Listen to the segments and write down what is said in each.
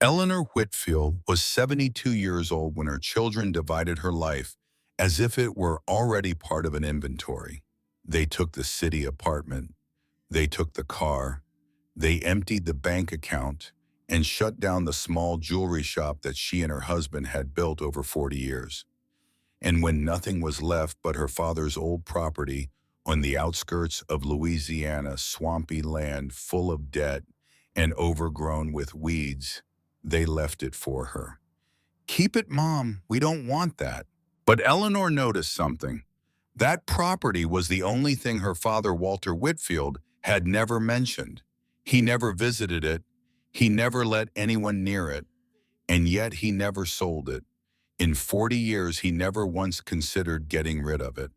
Eleanor Whitfield was 72 years old when her children divided her life as if it were already part of an inventory. They took the city apartment, they took the car, they emptied the bank account, and shut down the small jewelry shop that she and her husband had built over 40 years. And when nothing was left but her father's old property on the outskirts of Louisiana, swampy land full of debt and overgrown with weeds, they left it for her. "Keep it, Mom. We don't want that." But Eleanor noticed something. That property was the only thing her father, Walter Whitfield, had never mentioned. He never visited it. He never let anyone near it. And yet he never sold it. In 40 years, he never once considered getting rid of it.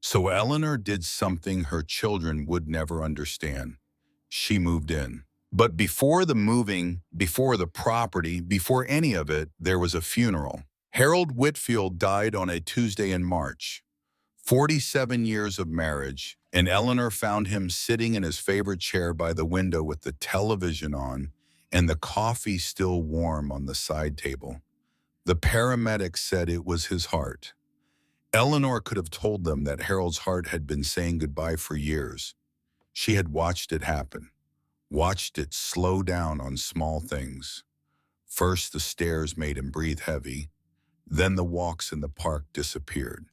So Eleanor did something her children would never understand. She moved in. But before the moving, before the property, before any of it, there was a funeral. Harold Whitfield died on a Tuesday in March. 47 years of marriage, and Eleanor found him sitting in his favorite chair by the window with the television on and the coffee still warm on the side table. The paramedics said it was his heart. Eleanor could have told them that Harold's heart had been saying goodbye for years. She had watched it happen, watched it slow down on small things. First, the stairs made him breathe heavy. Then the walks in the park disappeared.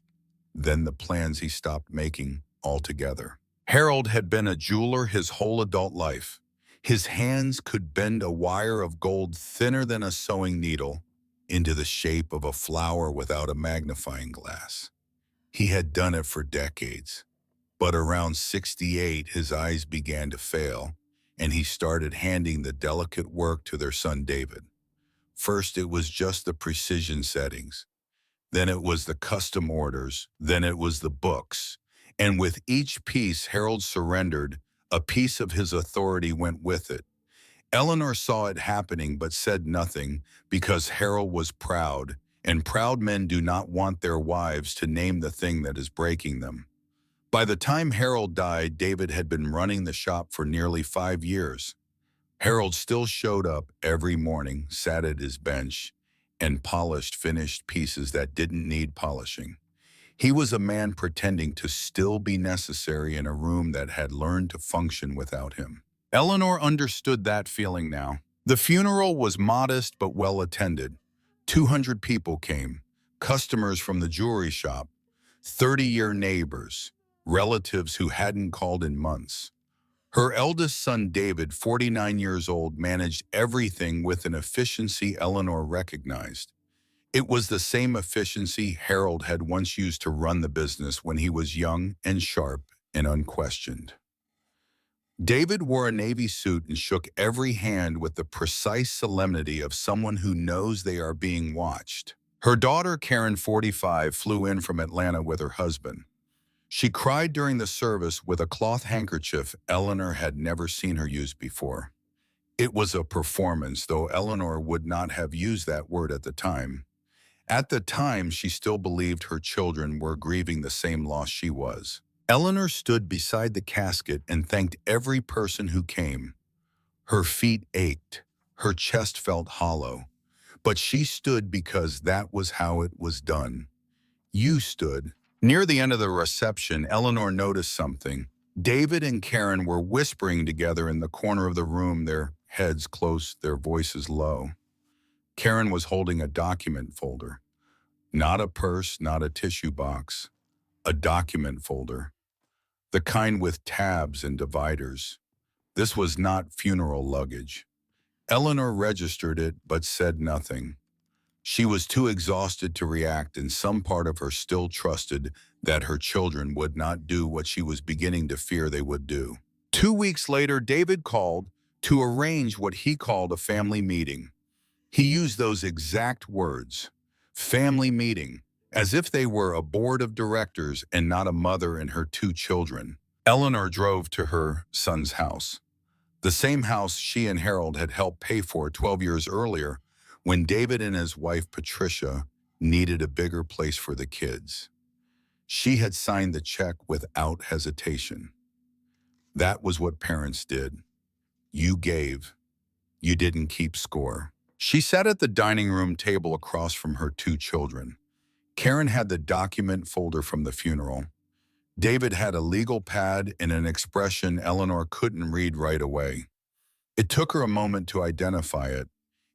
Then the plans he stopped making altogether. Harold had been a jeweler his whole adult life. His hands could bend a wire of gold thinner than a sewing needle into the shape of a flower without a magnifying glass. He had done it for decades. But around 68, his eyes began to fail, and he started handing the delicate work to their son David. First, it was just the precision settings. Then it was the custom orders. Then it was the books. And with each piece Harold surrendered, a piece of his authority went with it. Eleanor saw it happening but said nothing because Harold was proud, and proud men do not want their wives to name the thing that is breaking them. By the time Harold died, David had been running the shop for nearly 5 years. Harold still showed up every morning, sat at his bench, and polished finished pieces that didn't need polishing. He was a man pretending to still be necessary in a room that had learned to function without him. Eleanor understood that feeling now. The funeral was modest but well attended. 200 people came, customers from the jewelry shop, 30-year neighbors, relatives who hadn't called in months. Her eldest son, David, 49 years old, managed everything with an efficiency Eleanor recognized. It was the same efficiency Harold had once used to run the business when he was young and sharp and unquestioned. David wore a navy suit and shook every hand with the precise solemnity of someone who knows they are being watched. Her daughter, Karen, 45, flew in from Atlanta with her husband. She cried during the service with a cloth handkerchief Eleanor had never seen her use before. It was a performance, though Eleanor would not have used that word at the time. At the time, she still believed her children were grieving the same loss she was. Eleanor stood beside the casket and thanked every person who came. Her feet ached, her chest felt hollow, but she stood because that was how it was done. You stood. Near the end of the reception, Eleanor noticed something. David and Karen were whispering together in the corner of the room, their heads close, their voices low. Karen was holding a document folder. Not a purse, not a tissue box. A document folder. The kind with tabs and dividers. This was not funeral luggage. Eleanor registered it but said nothing. She was too exhausted to react, and some part of her still trusted that her children would not do what she was beginning to fear they would do. 2 weeks later, David called to arrange what he called a family meeting. He used those exact words, family meeting, as if they were a board of directors and not a mother and her 2 children. Eleanor drove to her son's house, the same house she and Harold had helped pay for 12 years earlier when David and his wife Patricia needed a bigger place for the kids. She had signed the check without hesitation. That was what parents did. You gave. You didn't keep score. She sat at the dining room table across from her two children. Karen had the document folder from the funeral. David had a legal pad and an expression Eleanor couldn't read right away. It took her a moment to identify it.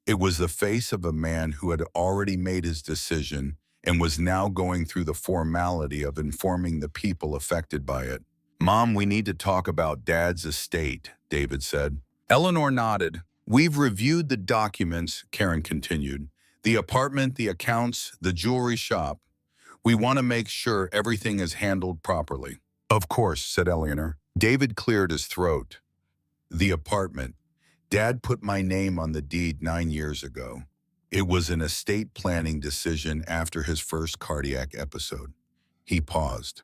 It was the face of a man who had already made his decision and was now going through the formality of informing the people affected by it. "Mom, we need to talk about Dad's estate," David said. Eleanor nodded. "We've reviewed the documents," Karen continued. "The apartment, the accounts, the jewelry shop. We want to make sure everything is handled properly." "Of course," said Eleanor. David cleared his throat. "The apartment. Dad put my name on the deed 9 years ago. It was an estate planning decision after his first cardiac episode." He paused.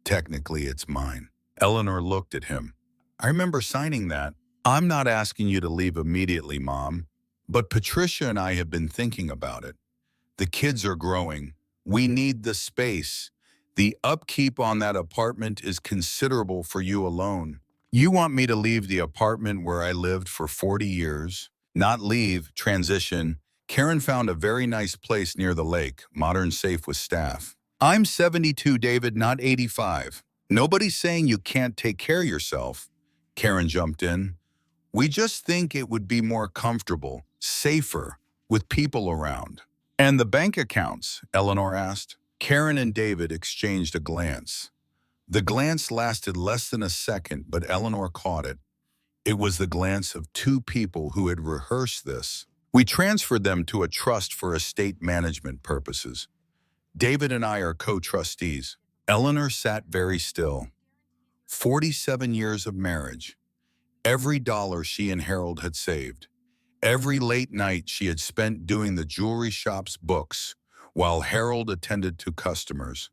"Technically, it's mine." Eleanor looked at him. "I remember signing that." "I'm not asking you to leave immediately, Mom, but Patricia and I have been thinking about it. The kids are growing. We need the space. The upkeep on that apartment is considerable for you alone. You want me to leave the apartment where I lived for 40 years? Not leave, transition. Karen found a very nice place near the lake, modern, safe with staff. I'm 72, David, not 85. Nobody's saying you can't take care of yourself." Karen jumped in. "We just think it would be more comfortable, safer, with people around." "And the bank accounts?" Eleanor asked. Karen and David exchanged a glance. The glance lasted less than a second, but Eleanor caught it. It was the glance of two people who had rehearsed this. "We transferred them to a trust for estate management purposes. David and I are co-trustees." Eleanor sat very still. 47 years of marriage. Every dollar she and Harold had saved. Every late night she had spent doing the jewelry shop's books while Harold attended to customers.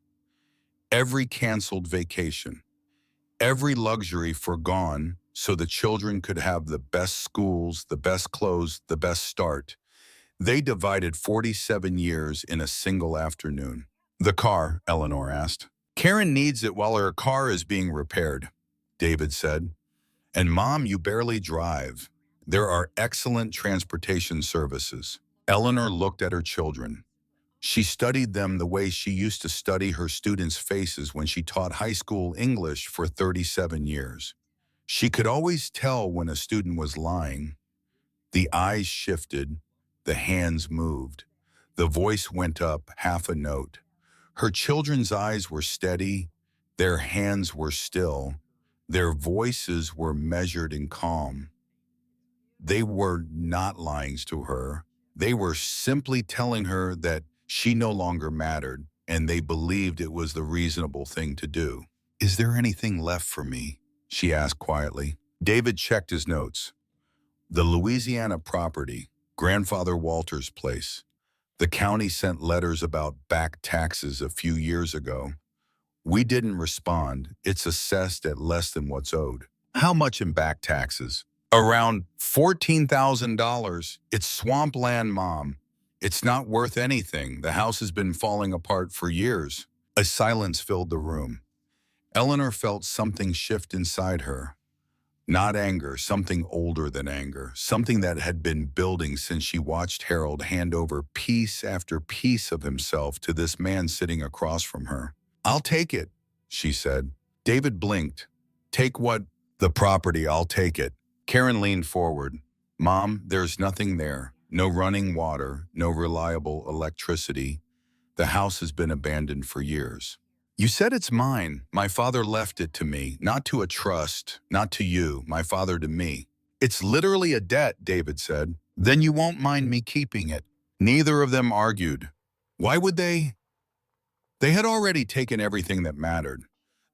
Every canceled vacation. Every luxury forgone so the children could have the best schools, the best clothes, the best start. They divided 47 years in a single afternoon. "The car?" Eleanor asked. "Karen needs it while her car is being repaired," David said. "And Mom, you barely drive. There are excellent transportation services." Eleanor looked at her children. She studied them the way she used to study her students' faces when she taught high school English for 37 years. She could always tell when a student was lying. The eyes shifted, the hands moved, the voice went up half a note. Her children's eyes were steady, their hands were still, their voices were measured and calm. They were not lying to her. They were simply telling her that she no longer mattered, and they believed it was the reasonable thing to do. "Is there anything left for me?" she asked quietly. David checked his notes. "The Louisiana property, grandfather Walter's place. The county sent letters about back taxes a few years ago. We didn't respond. It's assessed at less than what's owed." "How much in back taxes?" "Around $14,000. It's swampland, Mom. It's not worth anything. The house has been falling apart for years." A silence filled the room. Eleanor felt something shift inside her. Not anger, something older than anger, something that had been building since she watched Harold hand over piece after piece of himself to this man sitting across from her. "I'll take it," she said. David blinked. "Take what?" "The property, I'll take it." Karen leaned forward. "Mom, there's nothing there. No running water, no reliable electricity. The house has been abandoned for years." "You said it's mine. My father left it to me, not to a trust, not to you, my father to me." "It's literally a debt," David said. "Then you won't mind me keeping it." Neither of them argued. Why would they? They had already taken everything that mattered.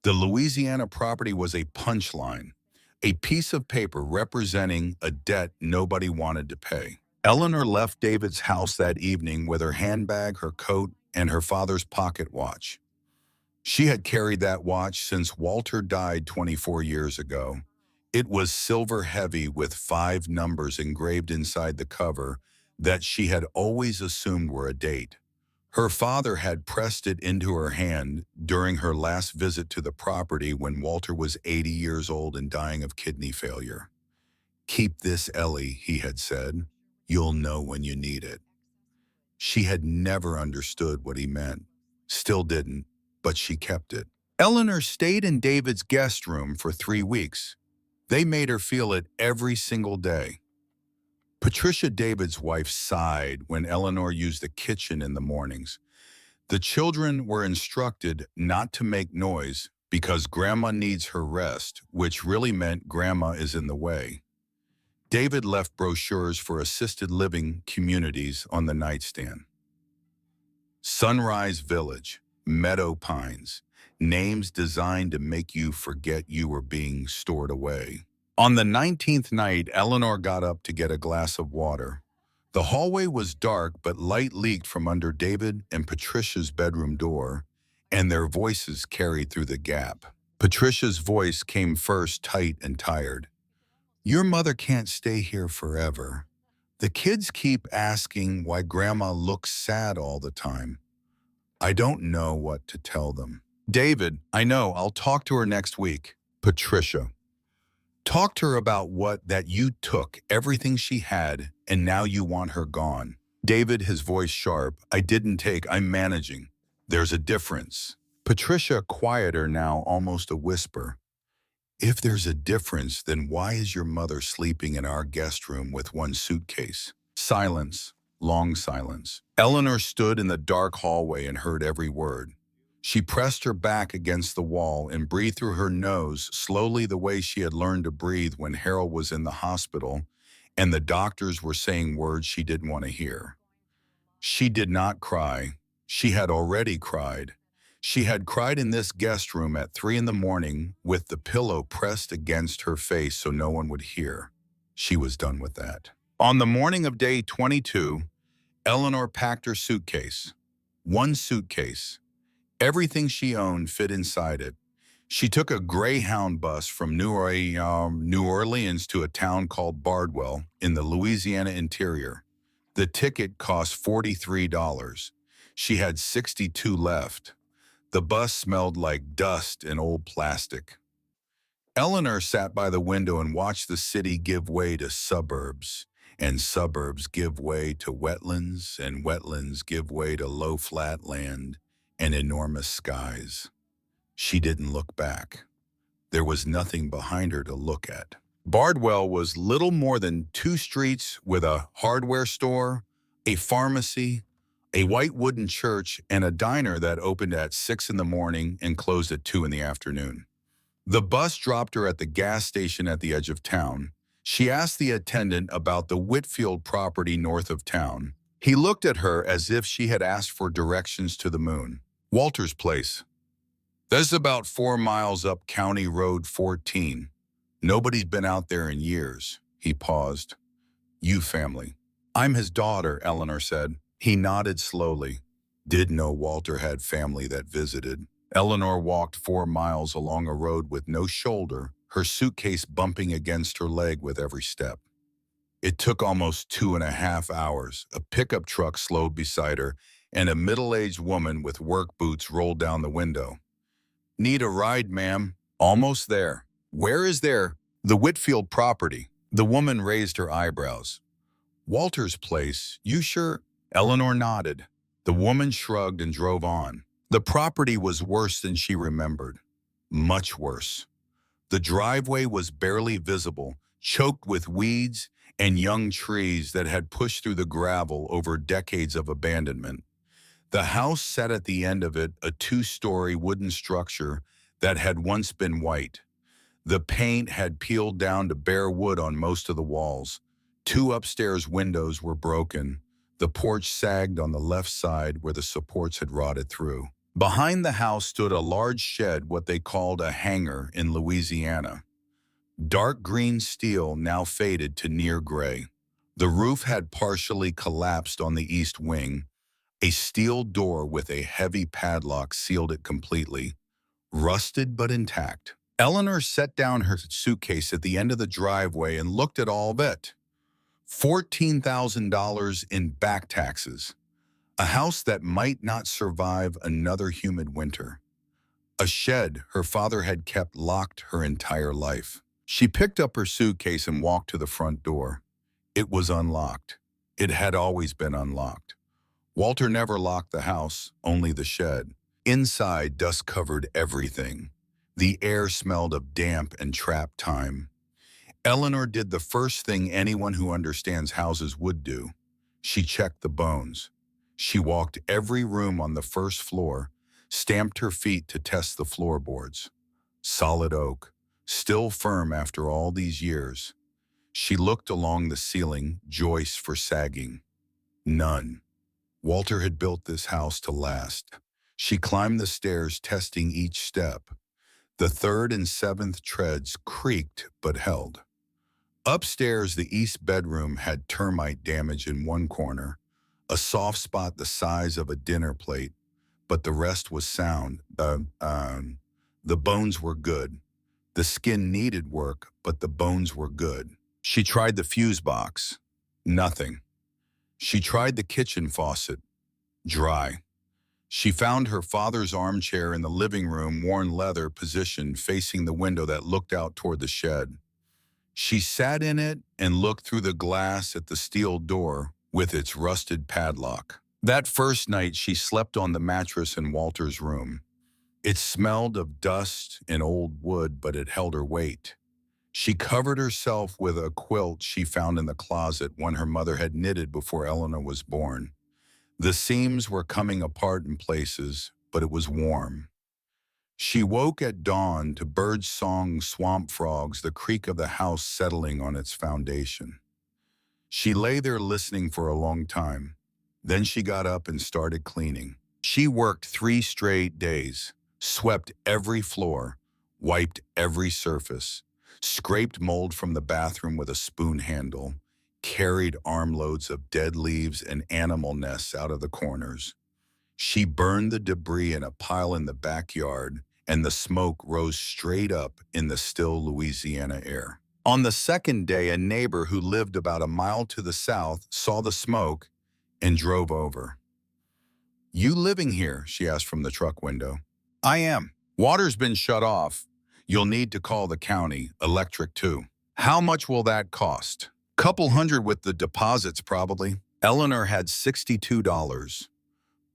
The Louisiana property was a punchline, a piece of paper representing a debt nobody wanted to pay. Eleanor left David's house that evening with her handbag, her coat, and her father's pocket watch. She had carried that watch since Walter died 24 years ago. It was silver heavy with 5 numbers engraved inside the cover that she had always assumed were a date. Her father had pressed it into her hand during her last visit to the property when Walter was 80 years old and dying of kidney failure. "Keep this, Ellie," he had said. You'll know when you need it. She had never understood what he meant. Still didn't, but she kept it. Eleanor stayed in David's guest room for 3 weeks. They made her feel it every single day. Patricia, David's wife, sighed when Eleanor used the kitchen in the mornings. The children were instructed not to make noise because Grandma needs her rest, which really meant Grandma is in the way. David left brochures for assisted living communities on the nightstand. Sunrise Village, Meadow Pines, names designed to make you forget you were being stored away. On the 19th night, Eleanor got up to get a glass of water. The hallway was dark, but light leaked from under David and Patricia's bedroom door, and their voices carried through the gap. Patricia's voice came first, tight and tired. Your mother can't stay here forever. The kids keep asking why Grandma looks sad all the time. I don't know what to tell them. David, I know, I'll talk to her next week. Patricia, talk to her about that you took everything she had and now you want her gone. David, his voice sharp, I'm managing. There's a difference. Patricia, quieter now, almost a whisper. If there's a difference, then why is your mother sleeping in our guest room with one suitcase? Silence, long silence. Eleanor stood in the dark hallway and heard every word. She pressed her back against the wall and breathed through her nose slowly the way she had learned to breathe when Harold was in the hospital and the doctors were saying words she didn't want to hear. She did not cry. She had already cried. She had cried in this guest room at 3 a.m. with the pillow pressed against her face so no one would hear. She was done with that. On the morning of day 22, Eleanor packed her suitcase. One suitcase. Everything she owned fit inside it. She took a Greyhound bus from New Orleans to a town called Bardwell in the Louisiana interior. The ticket cost $43. She had 62 left. The bus smelled like dust and old plastic. Eleanor sat by the window and watched the city give way to suburbs, and suburbs give way to wetlands, and wetlands give way to low flat land and enormous skies. She didn't look back. There was nothing behind her to look at. Bardwell was little more than 2 streets with a hardware store, a pharmacy, a white wooden church, and a diner that opened at 6 a.m. and closed at 2 p.m. The bus dropped her at the gas station at the edge of town. She asked the attendant about the Whitfield property north of town. He looked at her as if she had asked for directions to the moon. Walter's place. That's about 4 miles up County Road 14. Nobody's been out there in years. He paused. You family. I'm his daughter, Eleanor said. He nodded slowly. Did know Walter had family that visited. Eleanor walked 4 miles along a road with no shoulder, her suitcase bumping against her leg with every step. It took almost 2.5 hours. A pickup truck slowed beside her, and a middle-aged woman with work boots rolled down the window. Need a ride, ma'am? Almost there. Where is there? The Whitfield property. The woman raised her eyebrows. Walter's place, you sure? Eleanor nodded. The woman shrugged and drove on. The property was worse than she remembered. Much worse. The driveway was barely visible, choked with weeds and young trees that had pushed through the gravel over decades of abandonment. The house sat at the end of it, a 2-story wooden structure that had once been white. The paint had peeled down to bare wood on most of the walls. 2 upstairs windows were broken. The porch sagged on the left side where the supports had rotted through. Behind the house stood a large shed, what they called a hangar in Louisiana. Dark green steel now faded to near gray. The roof had partially collapsed on the east wing. A steel door with a heavy padlock sealed it completely, rusted but intact. Eleanor set down her suitcase at the end of the driveway and looked at all of it. $14,000 in back taxes. A house that might not survive another humid winter. A shed her father had kept locked her entire life. She picked up her suitcase and walked to the front door. It was unlocked. It had always been unlocked. Walter never locked the house, only the shed. Inside, dust covered everything. The air smelled of damp and trapped time. Eleanor did the first thing anyone who understands houses would do. She checked the bones. She walked every room on the first floor, stamped her feet to test the floorboards. Solid oak, still firm after all these years. She looked along the ceiling, joists for sagging. None. Walter had built this house to last. She climbed the stairs, testing each step. The third and seventh treads creaked but held. Upstairs, the east bedroom had termite damage in one corner, a soft spot the size of a dinner plate, but the rest was sound. The bones were good. The skin needed work, but the bones were good. She tried the fuse box. Nothing. She tried the kitchen faucet. Dry. She found her father's armchair in the living room, worn leather, positioned facing the window that looked out toward the shed. She sat in it and looked through the glass at the steel door with its rusted padlock. That first night, she slept on the mattress in Walter's room. It smelled of dust and old wood, but it held her weight. She covered herself with a quilt she found in the closet one her mother had knitted before Eleanor was born. The seams were coming apart in places, but it was warm. She woke at dawn to bird song, swamp frogs, the creak of the house settling on its foundation. She lay there listening for a long time. Then she got up and started cleaning. She worked 3 straight days, swept every floor, wiped every surface, scraped mold from the bathroom with a spoon handle, carried armloads of dead leaves and animal nests out of the corners. She burned the debris in a pile in the backyard, and the smoke rose straight up in the still Louisiana air. On the second day, a neighbor who lived about a mile to the south saw the smoke and drove over. "You living here?" she asked from the truck window. "I am. Water's been shut off. You'll need to call the county, electric too." "How much will that cost?" "Couple hundred with the deposits, probably." Eleanor had $62.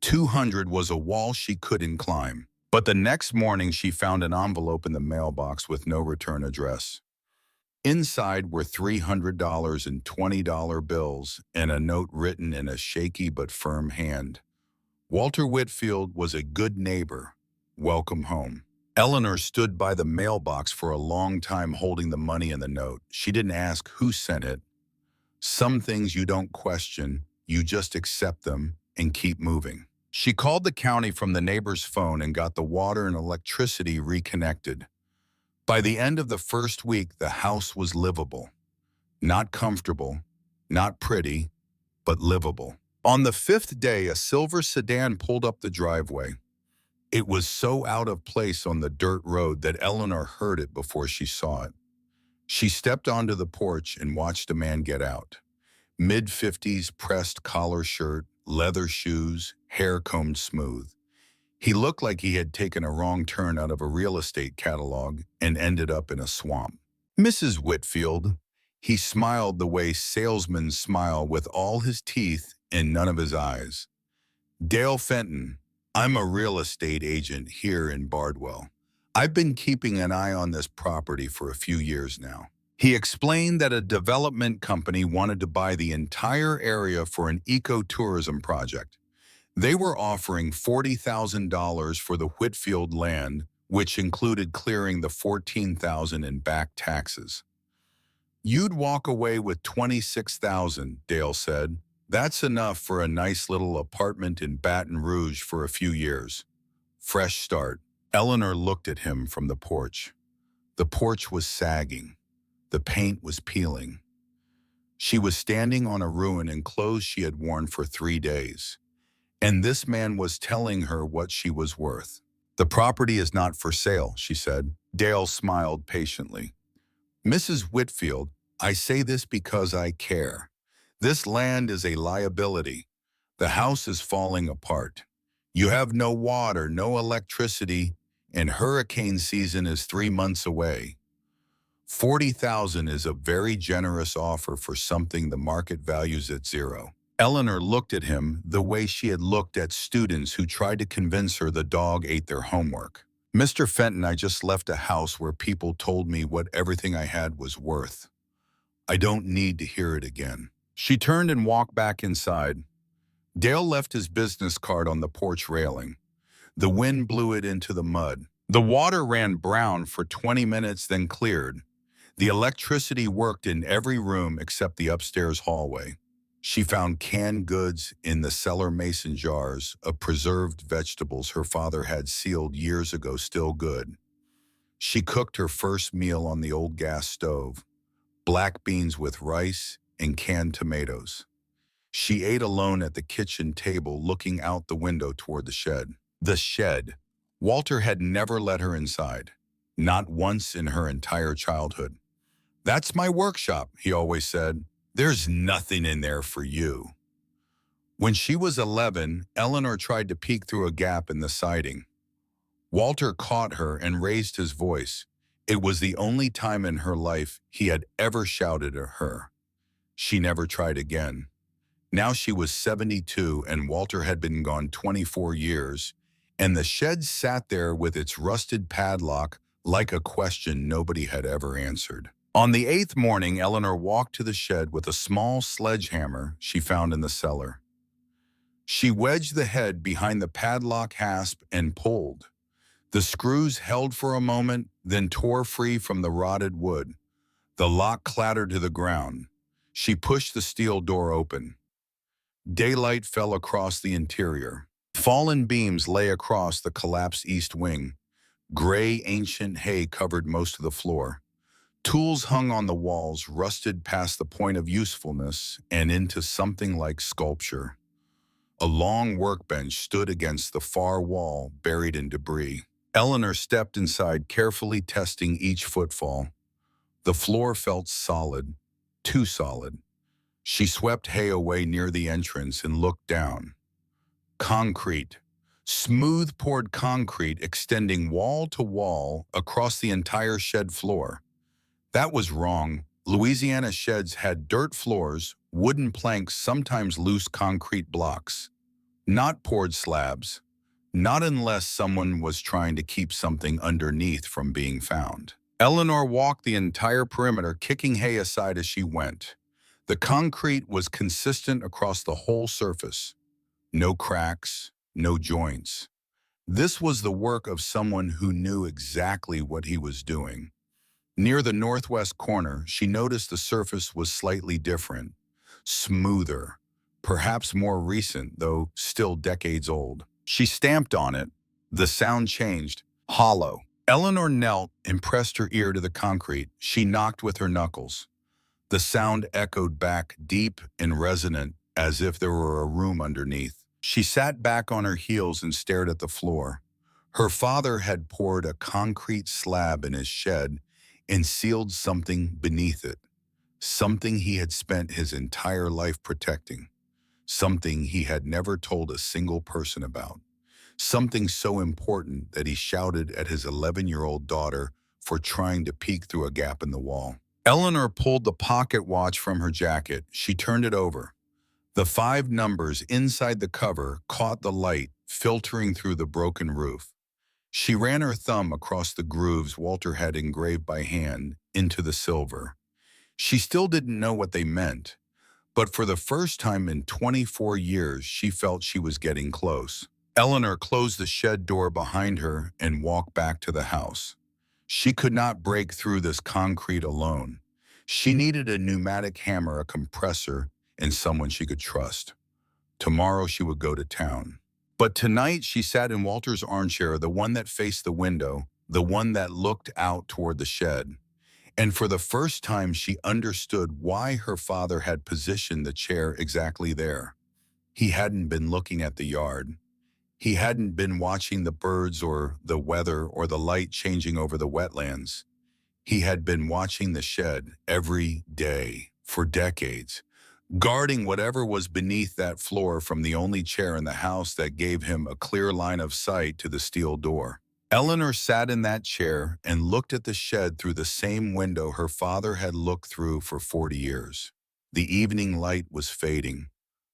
200 was a wall she couldn't climb. But the next morning, she found an envelope in the mailbox with no return address. Inside were $300 and $20 bills and a note written in a shaky but firm hand. Walter Whitfield was a good neighbor. Welcome home. Eleanor stood by the mailbox for a long time holding the money in the note. She didn't ask who sent it. Some things you don't question, you just accept them and keep moving. She called the county from the neighbor's phone and got the water and electricity reconnected. By the end of the first week, the house was livable. Not comfortable, not pretty, but livable. On the 5th day, a silver sedan pulled up the driveway. It was so out of place on the dirt road that Eleanor heard it before she saw it. She stepped onto the porch and watched a man get out. Mid-50s, pressed collar shirt, leather shoes, hair combed smooth. He looked like he had taken a wrong turn out of a real estate catalog and ended up in a swamp. "Mrs. Whitfield." He smiled the way salesmen smile, with all his teeth and none of his eyes. "Dale Fenton. I'm a real estate agent here in Bardwell. I've been keeping an eye on this property for a few years now." He explained that a development company wanted to buy the entire area for an ecotourism project. They were offering $40,000 for the Whitfield land, which included clearing the $14,000 in back taxes. "You'd walk away with $26,000, Dale said. "That's enough for a nice little apartment in Baton Rouge for a few years. Fresh start." Eleanor looked at him from the porch. The porch was sagging. The paint was peeling. She was standing on a ruin in clothes she had worn for 3 days. And this man was telling her what she was worth. "The property is not for sale," she said. Dale smiled patiently. "Mrs. Whitfield, I say this because I care. This land is a liability. The house is falling apart. You have no water, no electricity, and hurricane season is 3 months away. $40,000 is a very generous offer for something the market values at zero. Eleanor looked at him the way she had looked at students who tried to convince her the dog ate their homework. Mr. Fenton, I just left a house where people told me what everything I had was worth. I don't need to hear it again. She turned and walked back inside. Dale left his business card on the porch railing. The wind blew it into the mud. The water ran brown for 20 minutes, then cleared. The electricity worked in every room except the upstairs hallway. She found canned goods in the cellar mason jars of preserved vegetables her father had sealed years ago still good. She cooked her first meal on the old gas stove, black beans with rice and canned tomatoes. She ate alone at the kitchen table looking out the window toward the shed. The shed. Walter had never let her inside, not once in her entire childhood. "That's my workshop," he always said. "There's nothing in there for you." When she was 11, Eleanor tried to peek through a gap in the siding. Walter caught her and raised his voice. It was the only time in her life he had ever shouted at her. She never tried again. Now she was 72 and Walter had been gone 24 years, and the shed sat there with its rusted padlock like a question nobody had ever answered. On the 8th morning, Eleanor walked to the shed with a small sledgehammer she found in the cellar. She wedged the head behind the padlock hasp and pulled. The screws held for a moment, then tore free from the rotted wood. The lock clattered to the ground. She pushed the steel door open. Daylight fell across the interior. Fallen beams lay across the collapsed east wing. Gray, ancient hay covered most of the floor. Tools hung on the walls, rusted past the point of usefulness and into something like sculpture. A long workbench stood against the far wall, buried in debris. Eleanor stepped inside, carefully testing each footfall. The floor felt solid, too solid. She swept hay away near the entrance and looked down. Concrete. Smooth poured concrete extending wall to wall across the entire shed floor. That was wrong. Louisiana sheds had dirt floors, wooden planks, sometimes loose concrete blocks. Not poured slabs. Not unless someone was trying to keep something underneath from being found. Eleanor walked the entire perimeter, kicking hay aside as she went. The concrete was consistent across the whole surface. No cracks, no joints. This was the work of someone who knew exactly what he was doing. Near the northwest corner, she noticed the surface was slightly different, smoother, perhaps more recent, though still decades old. She stamped on it. The sound changed, hollow. Eleanor knelt and pressed her ear to the concrete. She knocked with her knuckles. The sound echoed back, deep and resonant, as if there were a room underneath. She sat back on her heels and stared at the floor. Her father had poured a concrete slab in his shed and sealed something beneath it, something he had spent his entire life protecting, something he had never told a single person about, something so important that he shouted at his 11-year-old daughter for trying to peek through a gap in the wall. Eleanor pulled the pocket watch from her jacket. She turned it over. The 5 numbers inside the cover caught the light filtering through the broken roof. She ran her thumb across the grooves Walter had engraved by hand into the silver. She still didn't know what they meant, but for the first time in 24 years, she felt she was getting close. Eleanor closed the shed door behind her and walked back to the house. She could not break through this concrete alone. She needed a pneumatic hammer, a compressor, and someone she could trust. Tomorrow she would go to town. But tonight she sat in Walter's armchair, the one that faced the window, the one that looked out toward the shed. And for the first time she understood why her father had positioned the chair exactly there. He hadn't been looking at the yard. He hadn't been watching the birds or the weather or the light changing over the wetlands. He had been watching the shed every day for decades, guarding whatever was beneath that floor from the only chair in the house that gave him a clear line of sight to the steel door. Eleanor sat in that chair and looked at the shed through the same window her father had looked through for 40 years. The evening light was fading.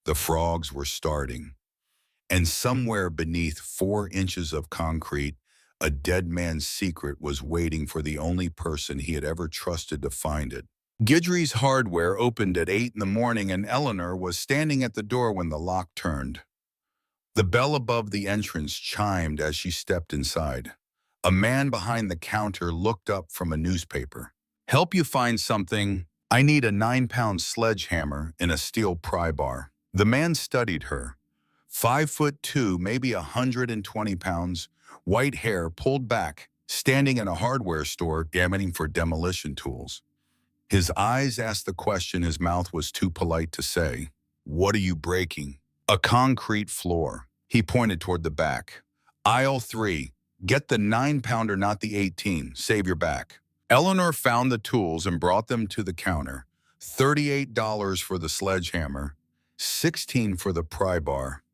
The frogs were starting. And somewhere beneath 4 inches of concrete, a dead man's secret was waiting for the only person he had ever trusted to find it. Guidry's Hardware opened at 8 in the morning, and Eleanor was standing at the door when the lock turned. The bell above the entrance chimed as she stepped inside. A man behind the counter looked up from a newspaper. "Help you find something? I need a 9-pound sledgehammer and a steel pry bar." The man studied her. 5'2", maybe 120 pounds, white hair pulled back, standing in a hardware store gammoning for demolition tools. His eyes asked the question his mouth was too polite to say. "What are you breaking?" "A concrete floor." He pointed toward the back. "Aisle 3. Get the 9-pounder, not the 18. Save your back." Eleanor found the tools and brought them to the counter. $38 for the sledgehammer, $16 for the pry bar.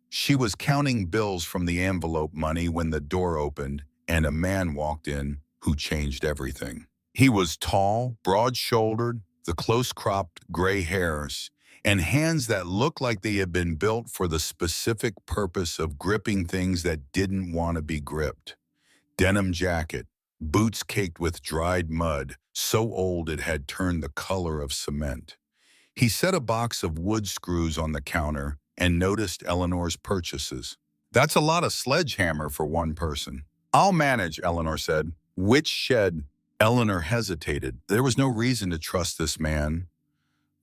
She was counting bills from the envelope money when the door opened and a man walked in who changed everything. He was tall, broad-shouldered, the close-cropped gray hairs, and hands that looked like they had been built for the specific purpose of gripping things that didn't want to be gripped. Denim jacket, boots caked with dried mud, so old it had turned the color of cement. He set a box of wood screws on the counter and noticed Eleanor's purchases. "That's a lot of sledgehammer for one person." "I'll manage," Eleanor said. "Which shed?" Eleanor hesitated. There was no reason to trust this man.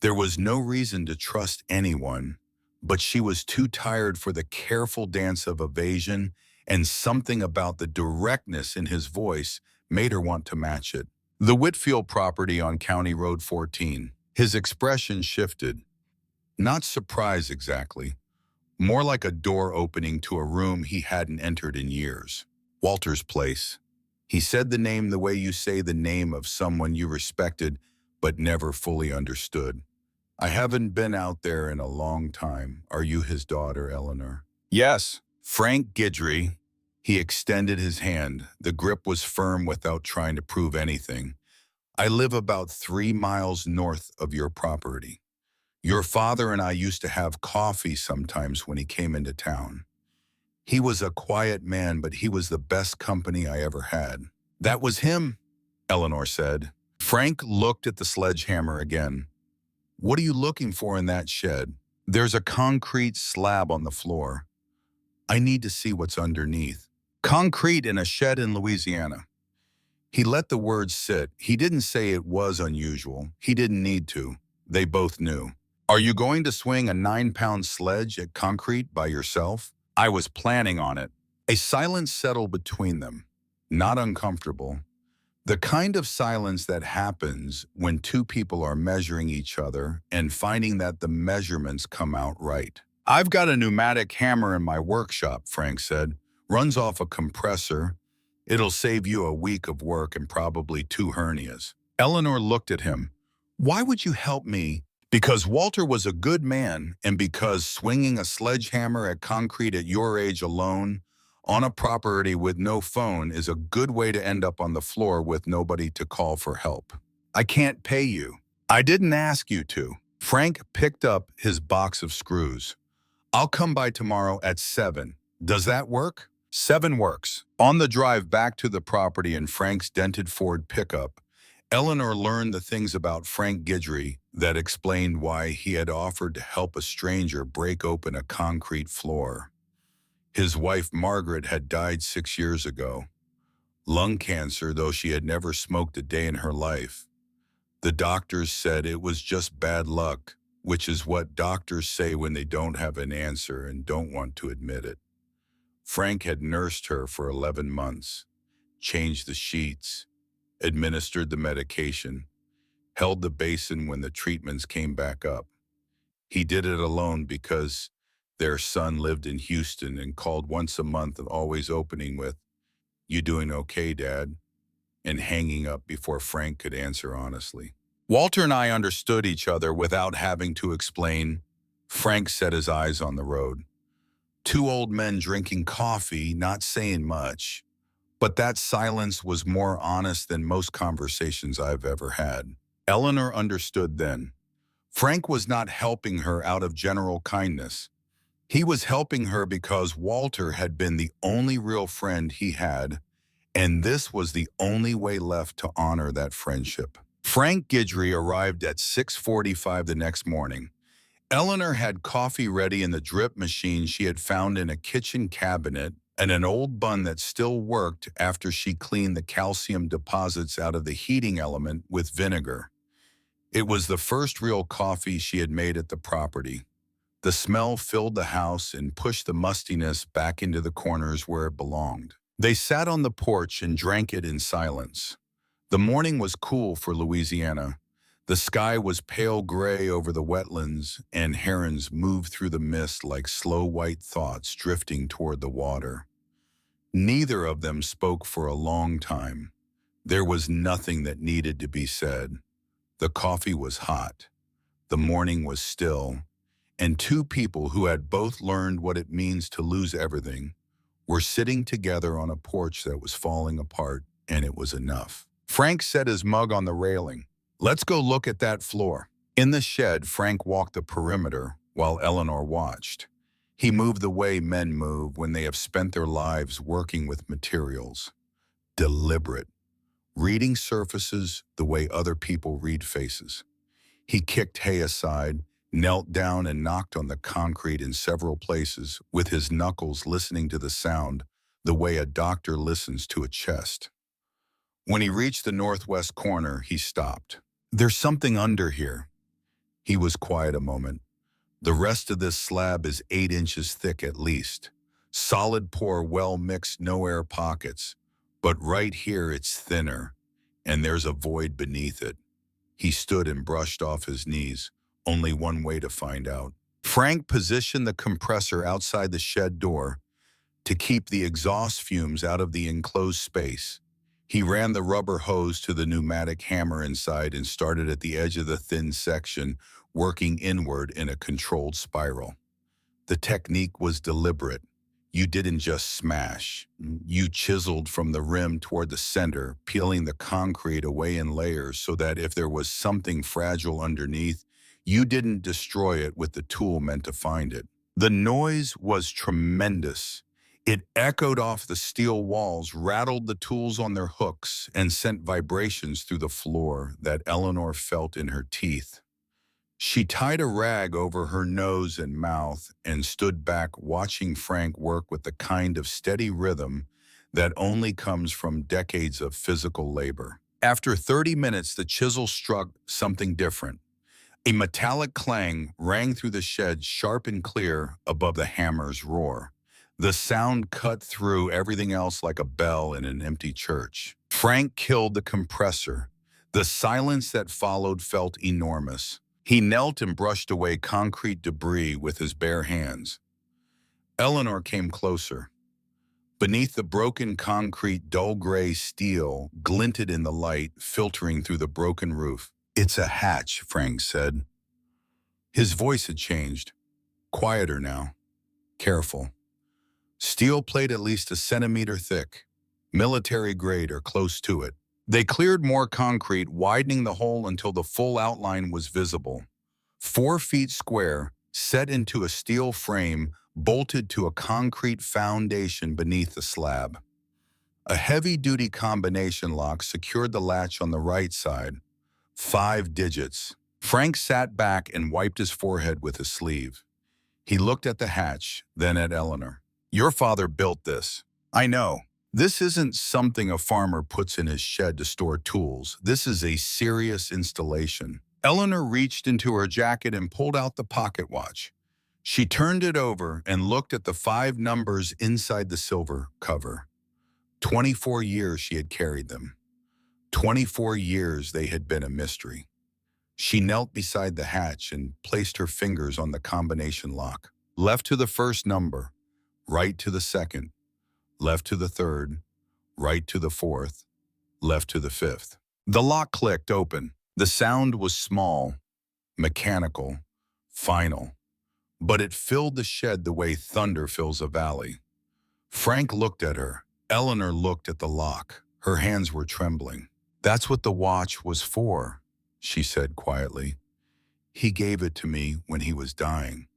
There was no reason to trust anyone, but she was too tired for the careful dance of evasion, and something about the directness in his voice made her want to match it. "The Whitfield property on County Road 14. His expression shifted. Not surprise exactly. More like a door opening to a room he hadn't entered in years. "Walter's place." He said the name the way you say the name of someone you respected but never fully understood. "I haven't been out there in a long time. Are you his daughter, Eleanor?" "Yes." "Frank Guidry." He extended his hand. The grip was firm without trying to prove anything. "I live about 3 miles north of your property. Your father and I used to have coffee sometimes when he came into town. He was a quiet man, but he was the best company I ever had." "That was him," Eleanor said. Frank looked at the sledgehammer again. "What are you looking for in that shed?" "There's a concrete slab on the floor. I need to see what's underneath." "Concrete in a shed in Louisiana." He let the words sit. He didn't say it was unusual. He didn't need to. They both knew. "Are you going to swing a 9-pound sledge at concrete by yourself?" "I was planning on it." A silence settled between them. Not uncomfortable. The kind of silence that happens when two people are measuring each other and finding that the measurements come out right. "I've got a pneumatic hammer in my workshop," Frank said. "Runs off a compressor. It'll save you a week of work and probably 2 hernias. Eleanor looked at him. "Why would you help me?" "Because Walter was a good man, and because swinging a sledgehammer at concrete at your age alone on a property with no phone is a good way to end up on the floor with nobody to call for help. I can't pay you." "I didn't ask you to." Frank picked up his box of screws. "I'll come by tomorrow at 7. Does that work?" 7 works. On the drive back to the property in Frank's dented Ford pickup, Eleanor learned the things about Frank Guidry that explained why he had offered to help a stranger break open a concrete floor. His wife, Margaret, had died 6 years ago. Lung cancer, though she had never smoked a day in her life. The doctors said it was just bad luck, which is what doctors say when they don't have an answer and don't want to admit it. Frank had nursed her for 11 months, changed the sheets, administered the medication, held the basin when the treatments came back up. He did it alone because their son lived in Houston and called once a month, always opening with, "You doing okay, Dad?" and hanging up before Frank could answer honestly. "Walter and I understood each other without having to explain." Frank set his eyes on the road. 2 old men drinking coffee, not saying much. But that silence was more honest than most conversations I've ever had. Eleanor understood then. Frank was not helping her out of general kindness. He was helping her because Walter had been the only real friend he had, and this was the only way left to honor that friendship. Frank Guidry arrived at 6:45 the next morning. Eleanor had coffee ready in the drip machine she had found in a kitchen cabinet and an old bun that still worked after she cleaned the calcium deposits out of the heating element with vinegar. It was the first real coffee she had made at the property. The smell filled the house and pushed the mustiness back into the corners where it belonged. They sat on the porch and drank it in silence. The morning was cool for Louisiana. The sky was pale gray over the wetlands, and herons moved through the mist like slow white thoughts drifting toward the water. Neither of them spoke for a long time. There was nothing that needed to be said. The coffee was hot. The morning was still, and two people who had both learned what it means to lose everything were sitting together on a porch that was falling apart, and it was enough. Frank set his mug on the railing. "Let's go look at that floor." In the shed, Frank walked the perimeter while Eleanor watched. He moved the way men move when they have spent their lives working with materials. Deliberate. Reading surfaces the way other people read faces. He kicked hay aside, knelt down and knocked on the concrete in several places, with his knuckles listening to the sound, the way a doctor listens to a chest. When he reached the northwest corner, he stopped. "There's something under here." He was quiet a moment. "The rest of this slab is 8 inches thick at least. Solid pour, well mixed, no air pockets. But right here it's thinner, and there's a void beneath it." He stood and brushed off his knees. Only one way to find out. Frank positioned the compressor outside the shed door to keep the exhaust fumes out of the enclosed space. He ran the rubber hose to the pneumatic hammer inside and started at the edge of the thin section, working inward in a controlled spiral. The technique was deliberate. You didn't just smash. You chiseled from the rim toward the center, peeling the concrete away in layers so that if there was something fragile underneath, you didn't destroy it with the tool meant to find it. The noise was tremendous. It echoed off the steel walls, rattled the tools on their hooks, and sent vibrations through the floor that Eleanor felt in her teeth. She tied a rag over her nose and mouth and stood back watching Frank work with the kind of steady rhythm that only comes from decades of physical labor. After 30 minutes, the chisel struck something different. A metallic clang rang through the shed, sharp and clear above the hammer's roar. The sound cut through everything else like a bell in an empty church. Frank killed the compressor. The silence that followed felt enormous. He knelt and brushed away concrete debris with his bare hands. Eleanor came closer. Beneath the broken concrete, dull gray steel glinted in the light, filtering through the broken roof. "It's a hatch," Frank said. His voice had changed. Quieter now. Careful. Steel plate at least a centimeter thick. Military grade or close to it. They cleared more concrete, widening the hole until the full outline was visible. 4 feet square, set into a steel frame, bolted to a concrete foundation beneath the slab. A heavy-duty combination lock secured the latch on the right side. 5 digits. Frank sat back and wiped his forehead with his sleeve. He looked at the hatch, then at Eleanor. "Your father built this. I know. This isn't something a farmer puts in his shed to store tools. This is a serious installation." Eleanor reached into her jacket and pulled out the pocket watch. She turned it over and looked at the 5 numbers inside the silver cover. 24 years she had carried them. 24 years they had been a mystery. She knelt beside the hatch and placed her fingers on the combination lock. Left to the first number, right to the second, left to the third, right to the fourth, left to the fifth. The lock clicked open. The sound was small, mechanical, final, but it filled the shed the way thunder fills a valley. Frank looked at her. Eleanor looked at the lock. Her hands were trembling. "That's what the watch was for," she said quietly. "He gave it to me when he was dying.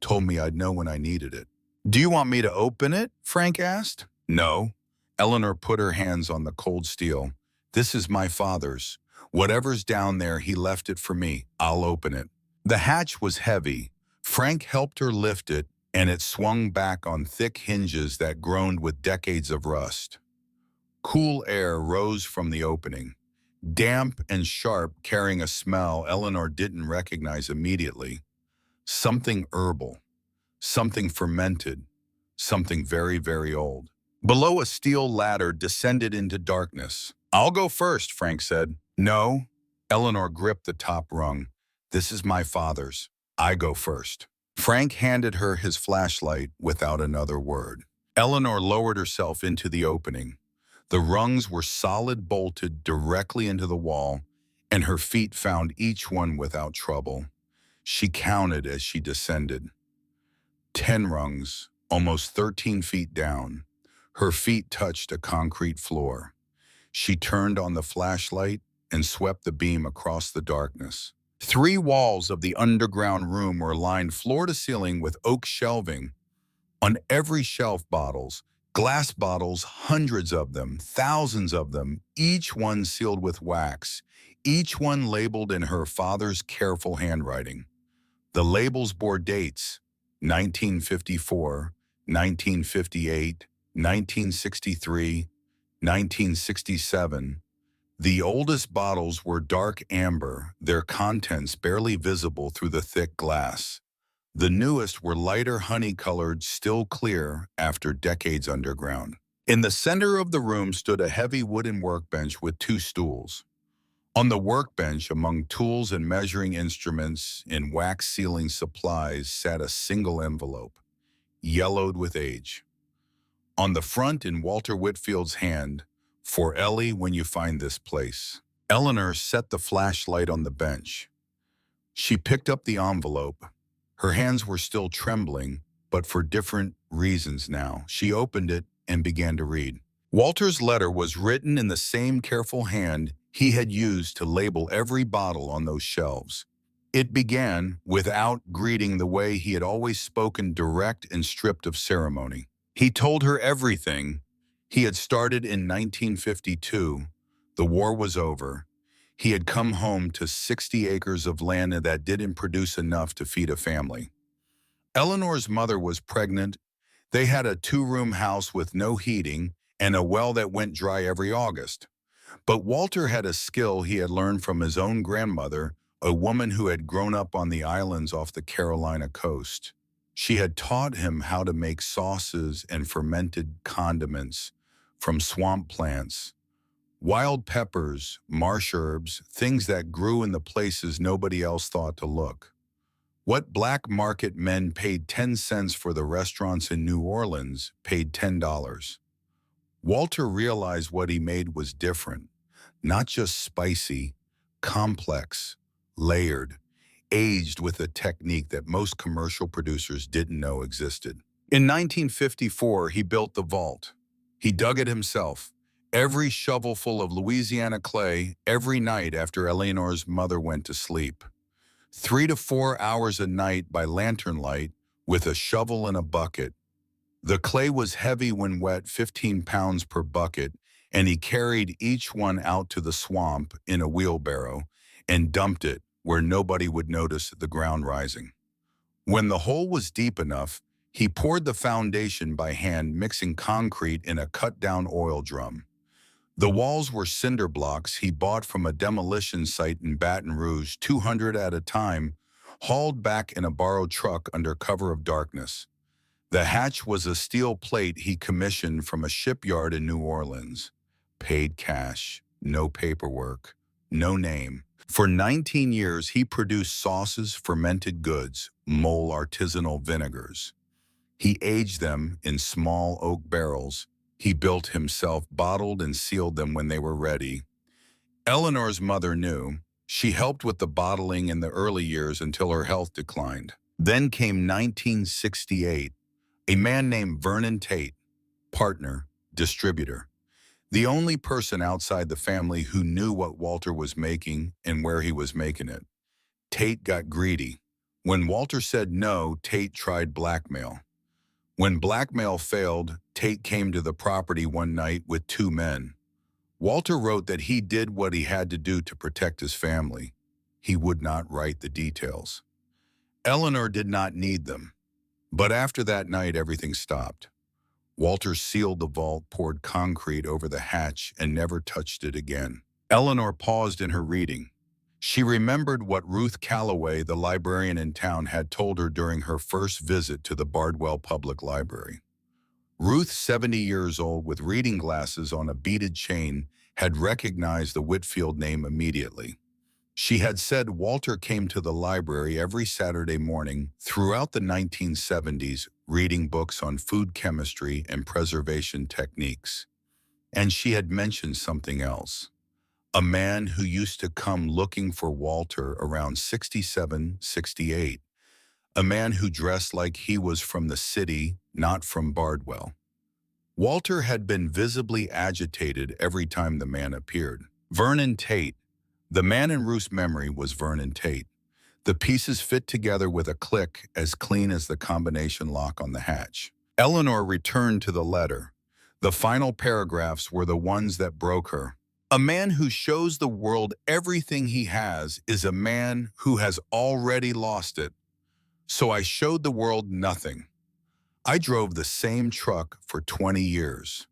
Told me I'd know when I needed it." "Do you want me to open it?" Frank asked. "No." Eleanor put her hands on the cold steel. "This is my father's. Whatever's down there, he left it for me. I'll open it." The hatch was heavy. Frank helped her lift it, and it swung back on thick hinges that groaned with decades of rust. Cool air rose from the opening, damp and sharp, carrying a smell Eleanor didn't recognize immediately. Something herbal, something fermented, something very, very old. Below, a steel ladder descended into darkness. "I'll go first," Frank said. "No." Eleanor gripped the top rung. "This is my father's. I go first." Frank handed her his flashlight without another word. Eleanor lowered herself into the opening. The rungs were solid, bolted directly into the wall, and her feet found each one without trouble. She counted as she descended. 10 rungs, almost 13 feet down. Her feet touched a concrete floor. She turned on the flashlight and swept the beam across the darkness. 3 walls of the underground room were lined floor to ceiling with oak shelving. On every shelf, bottles, glass bottles, hundreds of them, thousands of them, each one sealed with wax, each one labeled in her father's careful handwriting. The labels bore dates: 1954, 1958, 1963, 1967. The oldest bottles were dark amber, their contents barely visible through the thick glass. The newest were lighter honey-colored, still clear after decades underground. In the center of the room stood a heavy wooden workbench with 2 stools. On the workbench, among tools and measuring instruments and wax-sealing supplies, sat a single envelope, yellowed with age. On the front, in Walter Whitfield's hand, "For Ellie when you find this place." Eleanor set the flashlight on the bench. She picked up the envelope. Her hands were still trembling, but for different reasons now. She opened it and began to read. Walter's letter was written in the same careful hand he had used to label every bottle on those shelves. It began without greeting the way he had always spoken, direct and stripped of ceremony. He told her everything. He had started in 1952. The war was over. He had come home to 60 acres of land that didn't produce enough to feed a family. Eleanor's mother was pregnant. They had a 2-room house with no heating and a well that went dry every August. But Walter had a skill he had learned from his own grandmother, a woman who had grown up on the islands off the Carolina coast. She had taught him how to make sauces and fermented condiments from swamp plants, wild peppers, marsh herbs, things that grew in the places nobody else thought to look. What black market men paid 10 cents for, the restaurants in New Orleans paid $10. Walter realized what he made was different, not just spicy, complex, layered, aged with a technique that most commercial producers didn't know existed. In 1954, he built the vault. He dug it himself, every shovelful of Louisiana clay, every night after Eleanor's mother went to sleep. 3 to 4 hours a night by lantern light with a shovel and a bucket. The clay was heavy when wet, 15 pounds per bucket, and he carried each one out to the swamp in a wheelbarrow and dumped it where nobody would notice the ground rising. When the hole was deep enough, he poured the foundation by hand, mixing concrete in a cut-down oil drum. The walls were cinder blocks he bought from a demolition site in Baton Rouge, 200 at a time, hauled back in a borrowed truck under cover of darkness. The hatch was a steel plate he commissioned from a shipyard in New Orleans. Paid cash, no paperwork, no name. For 19 years, he produced sauces, fermented goods, mole artisanal vinegars. He aged them in small oak barrels. He built himself, bottled and sealed them when they were ready. Eleanor's mother knew. She helped with the bottling in the early years until her health declined. Then came 1968. A man named Vernon Tate, partner, distributor. The only person outside the family who knew what Walter was making and where he was making it. Tate got greedy. When Walter said no, Tate tried blackmail. When blackmail failed, Tate came to the property one night with two men. Walter wrote that he did what he had to do to protect his family. He would not write the details. Eleanor did not need them. But after that night, everything stopped. Walter sealed the vault, poured concrete over the hatch, and never touched it again. Eleanor paused in her reading. She remembered what Ruth Calloway, the librarian in town, had told her during her first visit to the Bardwell Public Library. Ruth, 70 years old, with reading glasses on a beaded chain, had recognized the Whitfield name immediately. She had said Walter came to the library every Saturday morning throughout the 1970s, reading books on food chemistry and preservation techniques. And she had mentioned something else. A man who used to come looking for Walter around 67, 68. A man who dressed like he was from the city, not from Bardwell. Walter had been visibly agitated every time the man appeared. Vernon Tate. The man in Ruth's memory was Vernon Tate. The pieces fit together with a click as clean as the combination lock on the hatch. Eleanor returned to the letter. The final paragraphs were the ones that broke her. A man who shows the world everything he has is a man who has already lost it. So I showed the world nothing. I drove the same truck for 20 years.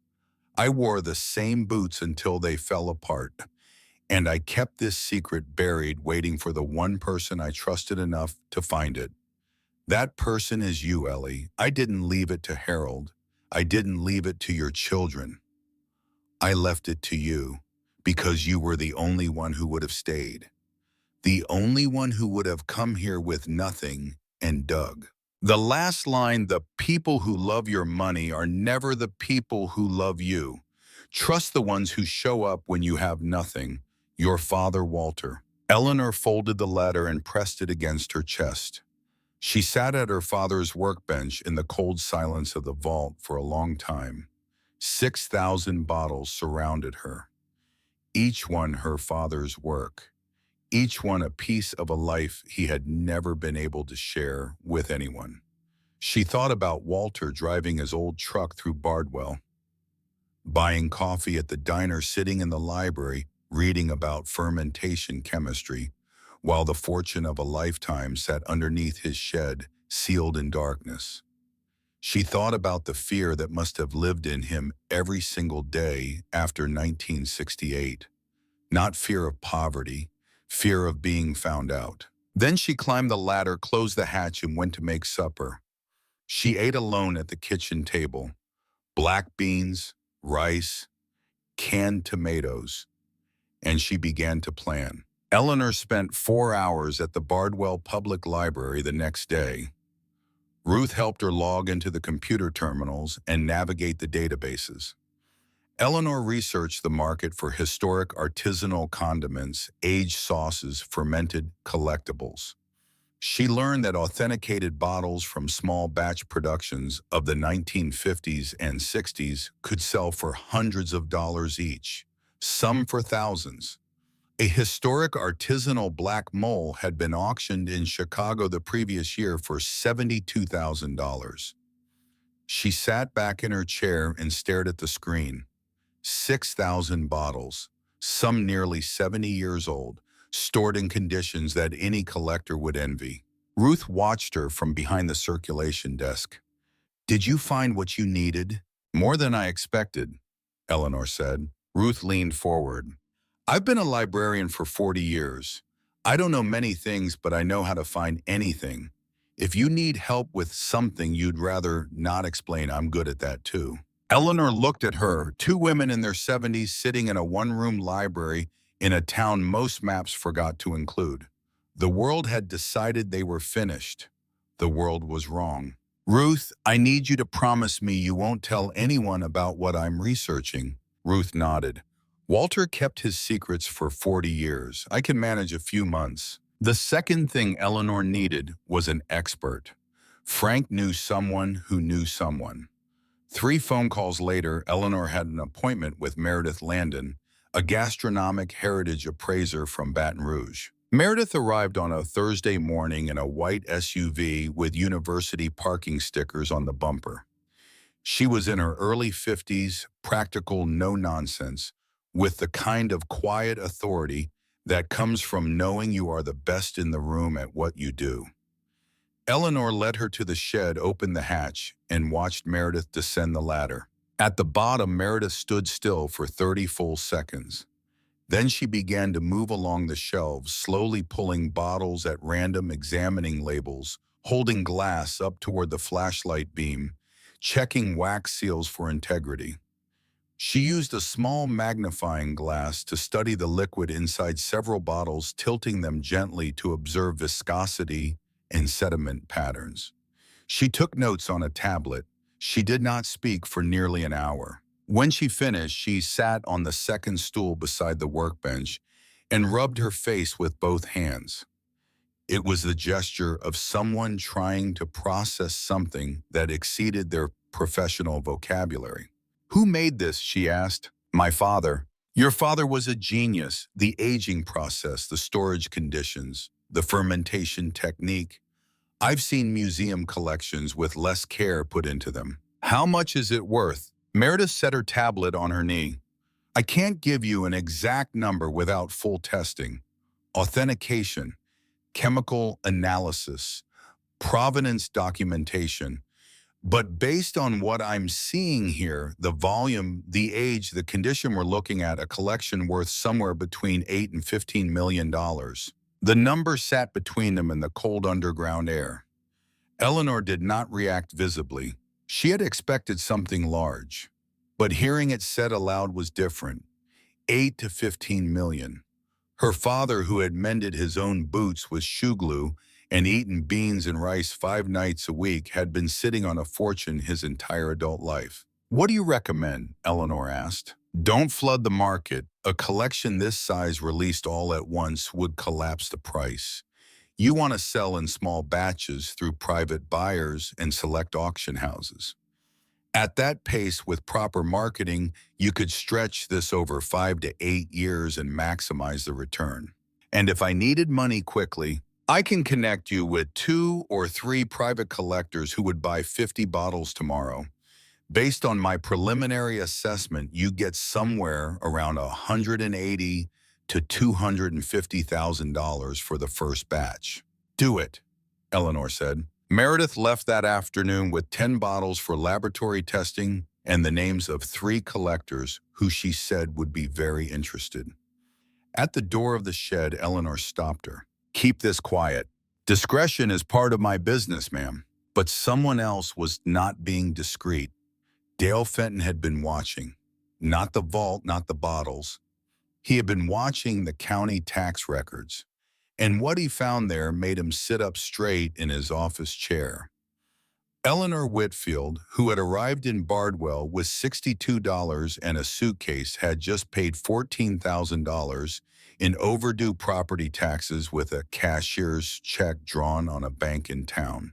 I wore the same boots until they fell apart. And I kept this secret buried, waiting for the one person I trusted enough to find it. That person is you, Ellie. I didn't leave it to Harold. I didn't leave it to your children. I left it to you because you were the only one who would have stayed. The only one who would have come here with nothing and dug. The last line, the people who love your money are never the people who love you. Trust the ones who show up when you have nothing. Your father, Walter. Eleanor folded the letter and pressed it against her chest. She sat at her father's workbench in the cold silence of the vault for a long time. 6,000 bottles surrounded her. Each one her father's work. Each one a piece of a life he had never been able to share with anyone. She thought about Walter driving his old truck through Bardwell, buying coffee at the diner, sitting in the library, reading about fermentation chemistry, while the fortune of a lifetime sat underneath his shed, sealed in darkness. She thought about the fear that must have lived in him every single day after 1968. Not fear of poverty, fear of being found out. Then she climbed the ladder, closed the hatch, and went to make supper. She ate alone at the kitchen table. Black beans, rice, canned tomatoes. And she began to plan. Eleanor spent 4 hours at the Bardwell Public Library the next day. Ruth helped her log into the computer terminals and navigate the databases. Eleanor researched the market for historic artisanal condiments, aged sauces, fermented collectibles. She learned that authenticated bottles from small batch productions of the 1950s and 60s could sell for hundreds of dollars each, some for thousands. A historic artisanal black mole had been auctioned in Chicago the previous year for $72,000. She sat back in her chair and stared at the screen. 6,000 bottles, some nearly 70 years old, stored in conditions that any collector would envy. Ruth watched her from behind the circulation desk. "Did you find what you needed?" "More than I expected," Eleanor said. Ruth leaned forward. "I've been a librarian for 40 years. I don't know many things, but I know how to find anything. If you need help with something you'd rather not explain, I'm good at that too." Eleanor looked at her, two women in their 70s sitting in a one-room library in a town most maps forgot to include. The world had decided they were finished. The world was wrong. "Ruth, I need you to promise me you won't tell anyone about what I'm researching." Ruth nodded. "Walter kept his secrets for 40 years. I can manage a few months." The second thing Eleanor needed was an expert. Frank knew someone who knew someone. 3 phone calls later, Eleanor had an appointment with Meredith Landon, a gastronomic heritage appraiser from Baton Rouge. Meredith arrived on a Thursday morning in a white SUV with university parking stickers on the bumper. She was in her early 50s, practical, no-nonsense, with the kind of quiet authority that comes from knowing you are the best in the room at what you do. Eleanor led her to the shed, opened the hatch, and watched Meredith descend the ladder. At the bottom, Meredith stood still for 30 full seconds. Then she began to move along the shelves, slowly pulling bottles at random, examining labels, holding glass up toward the flashlight beam, checking wax seals for integrity. She used a small magnifying glass to study the liquid inside several bottles, tilting them gently to observe viscosity and sediment patterns. She took notes on a tablet. She did not speak for nearly an hour. When she finished, she sat on the second stool beside the workbench and rubbed her face with both hands. It was the gesture of someone trying to process something that exceeded their professional vocabulary. "Who made this?" she asked. "My father." "Your father was a genius. The aging process, the storage conditions, the fermentation technique. I've seen museum collections with less care put into them." "How much is it worth?" Meredith set her tablet on her knee. "I can't give you an exact number without full testing. Authentication, chemical analysis, provenance documentation. But based on what I'm seeing here, the volume, the age, the condition, we're looking at a collection worth somewhere between $8 and $15 million. The number sat between them in the cold underground air. Eleanor did not react visibly. She had expected something large. But hearing it said aloud was different. 8 to 15 million. Her father, who had mended his own boots with shoe glue and eaten beans and rice 5 nights a week, had been sitting on a fortune his entire adult life. "What do you recommend?" Eleanor asked. "Don't flood the market. A collection this size released all at once would collapse the price. You want to sell in small batches through private buyers and select auction houses. At that pace, with proper marketing, you could stretch this over 5 to 8 years and maximize the return. And if I needed money quickly, I can connect you with 2 or 3 private collectors who would buy 50 bottles tomorrow. Based on my preliminary assessment, you get somewhere around $180,000 to $250,000 for the first batch." "Do it," Eleanor said. Meredith left that afternoon with 10 bottles for laboratory testing and the names of 3 collectors who she said would be very interested. At the door of the shed, Eleanor stopped her. "Keep this quiet. Discretion is part of my business, ma'am." But someone else was not being discreet. Dale Fenton had been watching. Not the vault, not the bottles. He had been watching the county tax records. And what he found there made him sit up straight in his office chair. Eleanor Whitfield, who had arrived in Bardwell with $62 and a suitcase, had just paid $14,000 in overdue property taxes with a cashier's check drawn on a bank in town.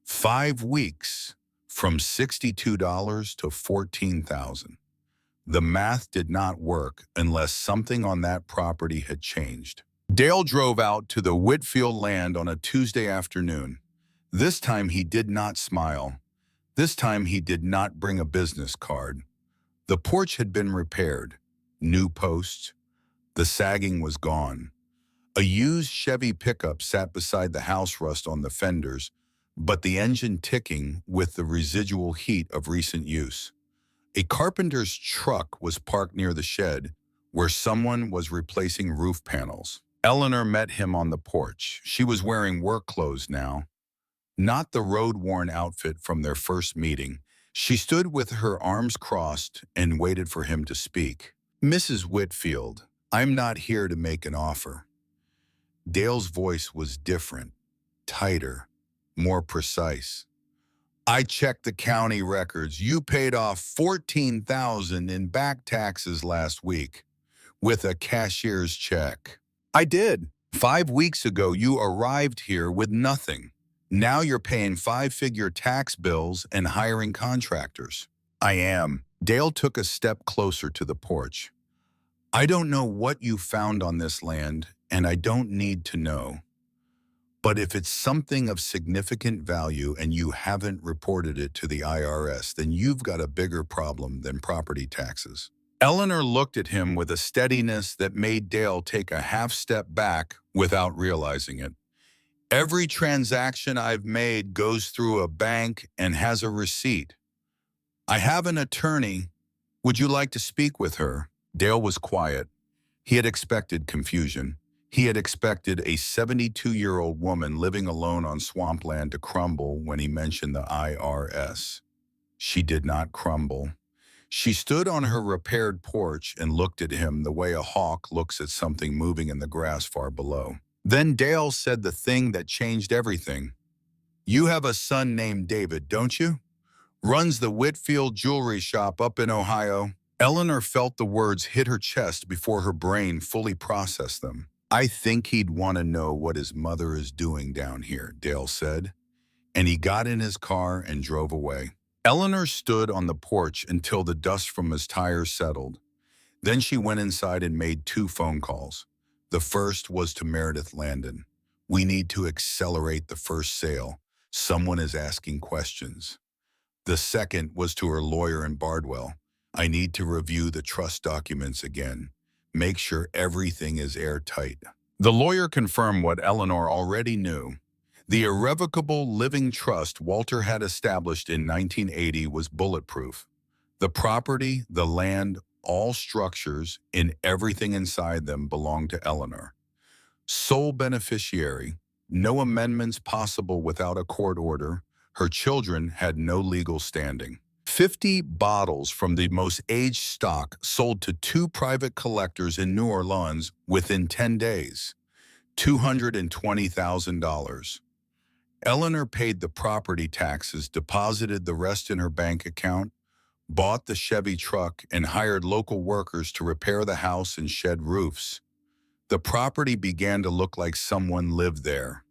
5 weeks, from $62 to $14,000. The math did not work unless something on that property had changed. Dale drove out to the Whitfield land on a Tuesday afternoon. This time he did not smile. This time he did not bring a business card. The porch had been repaired. New posts. The sagging was gone. A used Chevy pickup sat beside the house rust on the fenders, but the engine ticking with the residual heat of recent use. A carpenter's truck was parked near the shed, where someone was replacing roof panels. Eleanor met him on the porch. She was wearing work clothes now, not the road-worn outfit from their first meeting. She stood with her arms crossed and waited for him to speak. "Mrs. Whitfield, I'm not here to make an offer." Dale's voice was different, tighter, more precise. "I checked the county records. You paid off $14,000 in back taxes last week with a cashier's check." "I did. 5 weeks ago, you arrived here with nothing. Now you're paying five-figure tax bills and hiring contractors. I am. Dale took a step closer to the porch. I don't know what you found on this land, and I don't need to know. But if it's something of significant value and you haven't reported it to the IRS, then you've got a bigger problem than property taxes. Eleanor looked at him with a steadiness that made Dale take a half step back without realizing it. Every transaction I've made goes through a bank and has a receipt. I have an attorney. Would you like to speak with her? Dale was quiet. He had expected confusion. He had expected a 72-year-old woman living alone on swampland to crumble when he mentioned the IRS. She did not crumble. She stood on her repaired porch and looked at him the way a hawk looks at something moving in the grass far below. Then Dale said the thing that changed everything. You have a son named David, don't you? Runs the Whitfield jewelry shop up in Ohio. Eleanor felt the words hit her chest before her brain fully processed them. I think he'd want to know what his mother is doing down here, Dale said, and he got in his car and drove away. Eleanor stood on the porch until the dust from his tires settled. Then she went inside and made 2 phone calls. The first was to Meredith Landon. We need to accelerate the first sale. Someone is asking questions. The second was to her lawyer in Bardwell. I need to review the trust documents again. Make sure everything is airtight. The lawyer confirmed what Eleanor already knew. The irrevocable living trust Walter had established in 1980 was bulletproof. The property, the land, all structures, and everything inside them belonged to Eleanor. Sole beneficiary, no amendments possible without a court order. Her children had no legal standing. 50 bottles from the most aged stock sold to 2 private collectors in New Orleans within 10 days. $220,000. Eleanor paid the property taxes, deposited the rest in her bank account, bought the Chevy truck, and hired local workers to repair the house and shed roofs. The property began to look like someone lived there,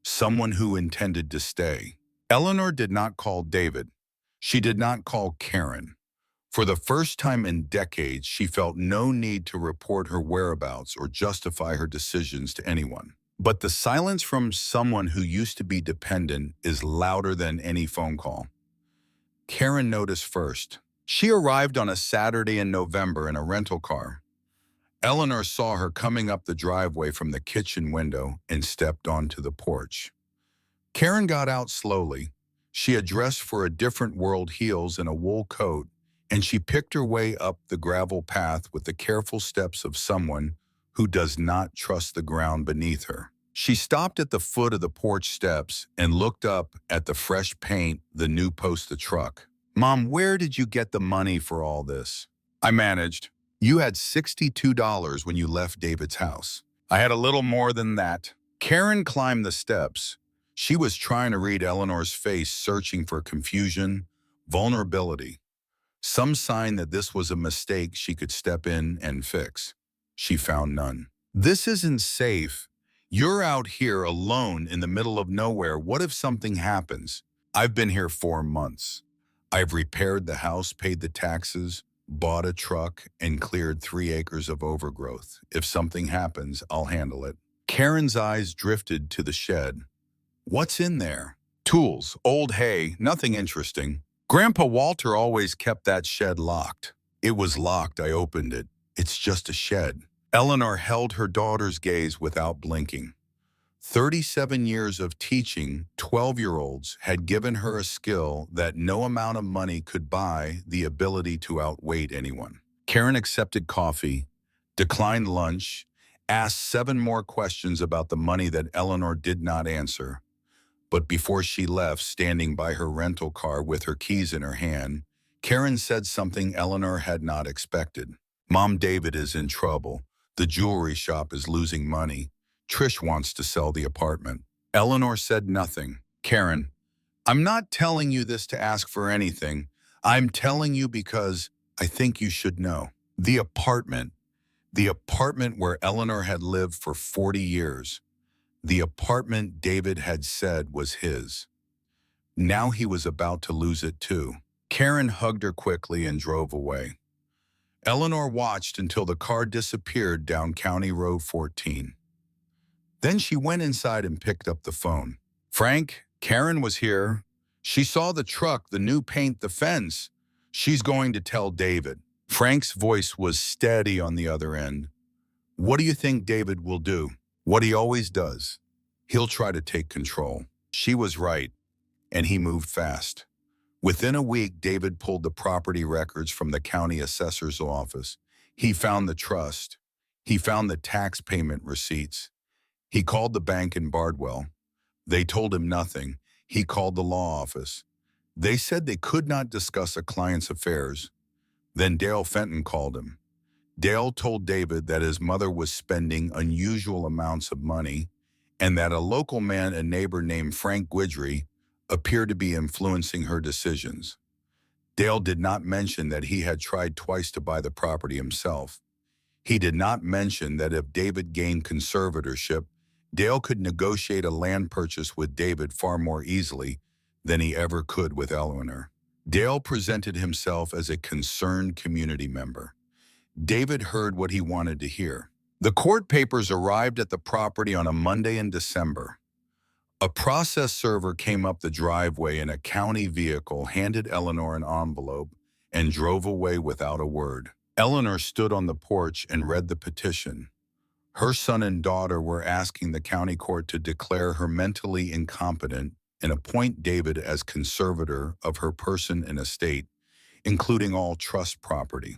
someone who intended to stay. Eleanor did not call David. She did not call Karen. For the first time in decades, she felt no need to report her whereabouts or justify her decisions to anyone. But the silence from someone who used to be dependent is louder than any phone call. Karen noticed first. She arrived on a Saturday in November in a rental car. Eleanor saw her coming up the driveway from the kitchen window and stepped onto the porch. Karen got out slowly. She had dressed for a different world, heels and a wool coat, and she picked her way up the gravel path with the careful steps of someone who does not trust the ground beneath her. She stopped at the foot of the porch steps and looked up at the fresh paint, the new post, the truck. Mom, where did you get the money for all this? I managed. You had $62 when you left David's house. I had a little more than that. Karen climbed the steps. She was trying to read Eleanor's face, searching for confusion, vulnerability, some sign that this was a mistake she could step in and fix. She found none. This isn't safe. You're out here alone in the middle of nowhere. What if something happens? I've been here 4 months. I've repaired the house, paid the taxes, bought a truck, and cleared 3 acres of overgrowth. If something happens, I'll handle it. Karen's eyes drifted to the shed. What's in there? Tools, old hay, nothing interesting. Grandpa Walter always kept that shed locked. It was locked. I opened it. It's just a shed. Eleanor held her daughter's gaze without blinking. 37 years of teaching 12-year-olds had given her a skill that no amount of money could buy, the ability to outweight anyone. Karen accepted coffee, declined lunch, asked 7 more questions about the money that Eleanor did not answer. But before she left, standing by her rental car with her keys in her hand, Karen said something Eleanor had not expected. Mom, David is in trouble. The jewelry shop is losing money. Trish wants to sell the apartment. Eleanor said nothing. Karen, I'm not telling you this to ask for anything. I'm telling you because I think you should know. The apartment where Eleanor had lived for 40 years, The apartment David had said was his. Now he was about to lose it too. Karen hugged her quickly and drove away. Eleanor watched until the car disappeared down County Road 14. Then she went inside and picked up the phone. Frank, Karen was here. She saw the truck, the new paint, the fence. She's going to tell David. Frank's voice was steady on the other end. What do you think David will do? What he always does. He'll try to take control. She was right, and he moved fast. Within a week, David pulled the property records from the county assessor's office. He found the trust. He found the tax payment receipts. He called the bank in Bardwell. They told him nothing. He called the law office. They said they could not discuss a client's affairs. Then Dale Fenton called him. Dale told David that his mother was spending unusual amounts of money and that a local man, a neighbor named Frank Guidry, appeared to be influencing her decisions. Dale did not mention that he had tried twice to buy the property himself. He did not mention that if David gained conservatorship, Dale could negotiate a land purchase with David far more easily than he ever could with Eleanor. Dale presented himself as a concerned community member. David heard what he wanted to hear. The court papers arrived at the property on a Monday in December. A process server came up the driveway in a county vehicle, handed Eleanor an envelope, and drove away without a word. Eleanor stood on the porch and read the petition. Her son and daughter were asking the county court to declare her mentally incompetent and appoint David as conservator of her person and estate, including all trust property.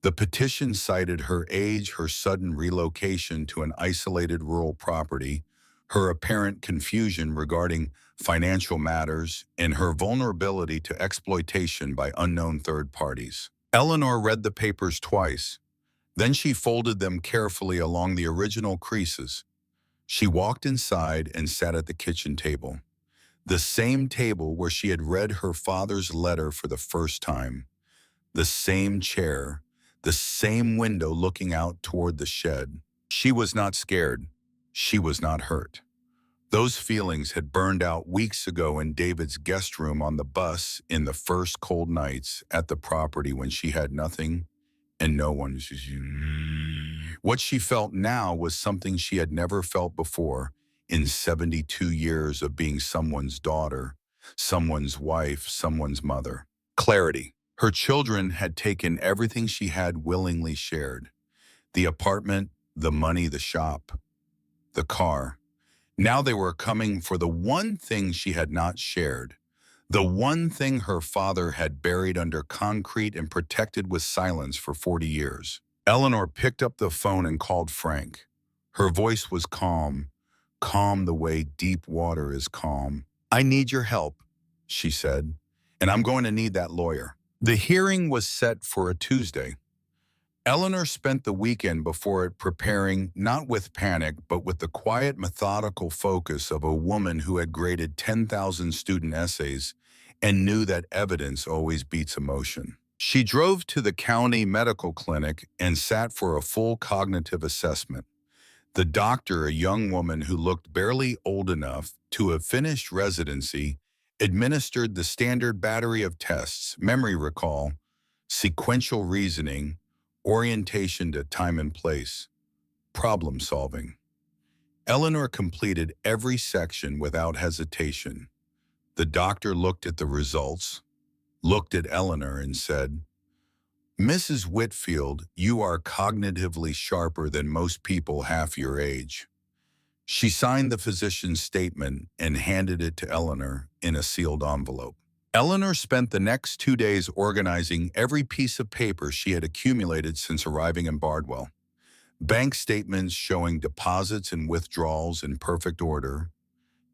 The petition cited her age, her sudden relocation to an isolated rural property, her apparent confusion regarding financial matters, and her vulnerability to exploitation by unknown third parties. Eleanor read the papers twice. Then she folded them carefully along the original creases. She walked inside and sat at the kitchen table, the same table where she had read her father's letter for the first time, the same chair, the same window looking out toward the shed. She was not scared. She was not hurt. Those feelings had burned out weeks ago in David's guest room on the bus in the first cold nights at the property when she had nothing and no one. What she felt now was something she had never felt before in 72 years of being someone's daughter, someone's wife, someone's mother. Clarity. Her children had taken everything she had willingly shared. The apartment, the money, the shop, the car. Now they were coming for the one thing she had not shared, the one thing her father had buried under concrete and protected with silence for 40 years. Eleanor picked up the phone and called Frank. Her voice was calm, calm the way deep water is calm. I need your help, she said, and I'm going to need that lawyer. The hearing was set for a Tuesday. Eleanor spent the weekend before it preparing, not with panic, but with the quiet, methodical focus of a woman who had graded 10,000 student essays and knew that evidence always beats emotion. She drove to the county medical clinic and sat for a full cognitive assessment. The doctor, a young woman who looked barely old enough to have finished residency, administered the standard battery of tests: memory recall, sequential reasoning, orientation to time and place, problem solving. Eleanor completed every section without hesitation. The doctor looked at the results, looked at Eleanor and said, Mrs. Whitfield, you are cognitively sharper than most people half your age. She signed the physician's statement and handed it to Eleanor in a sealed envelope. Eleanor spent the next 2 days organizing every piece of paper she had accumulated since arriving in Bardwell. Bank statements showing deposits and withdrawals in perfect order,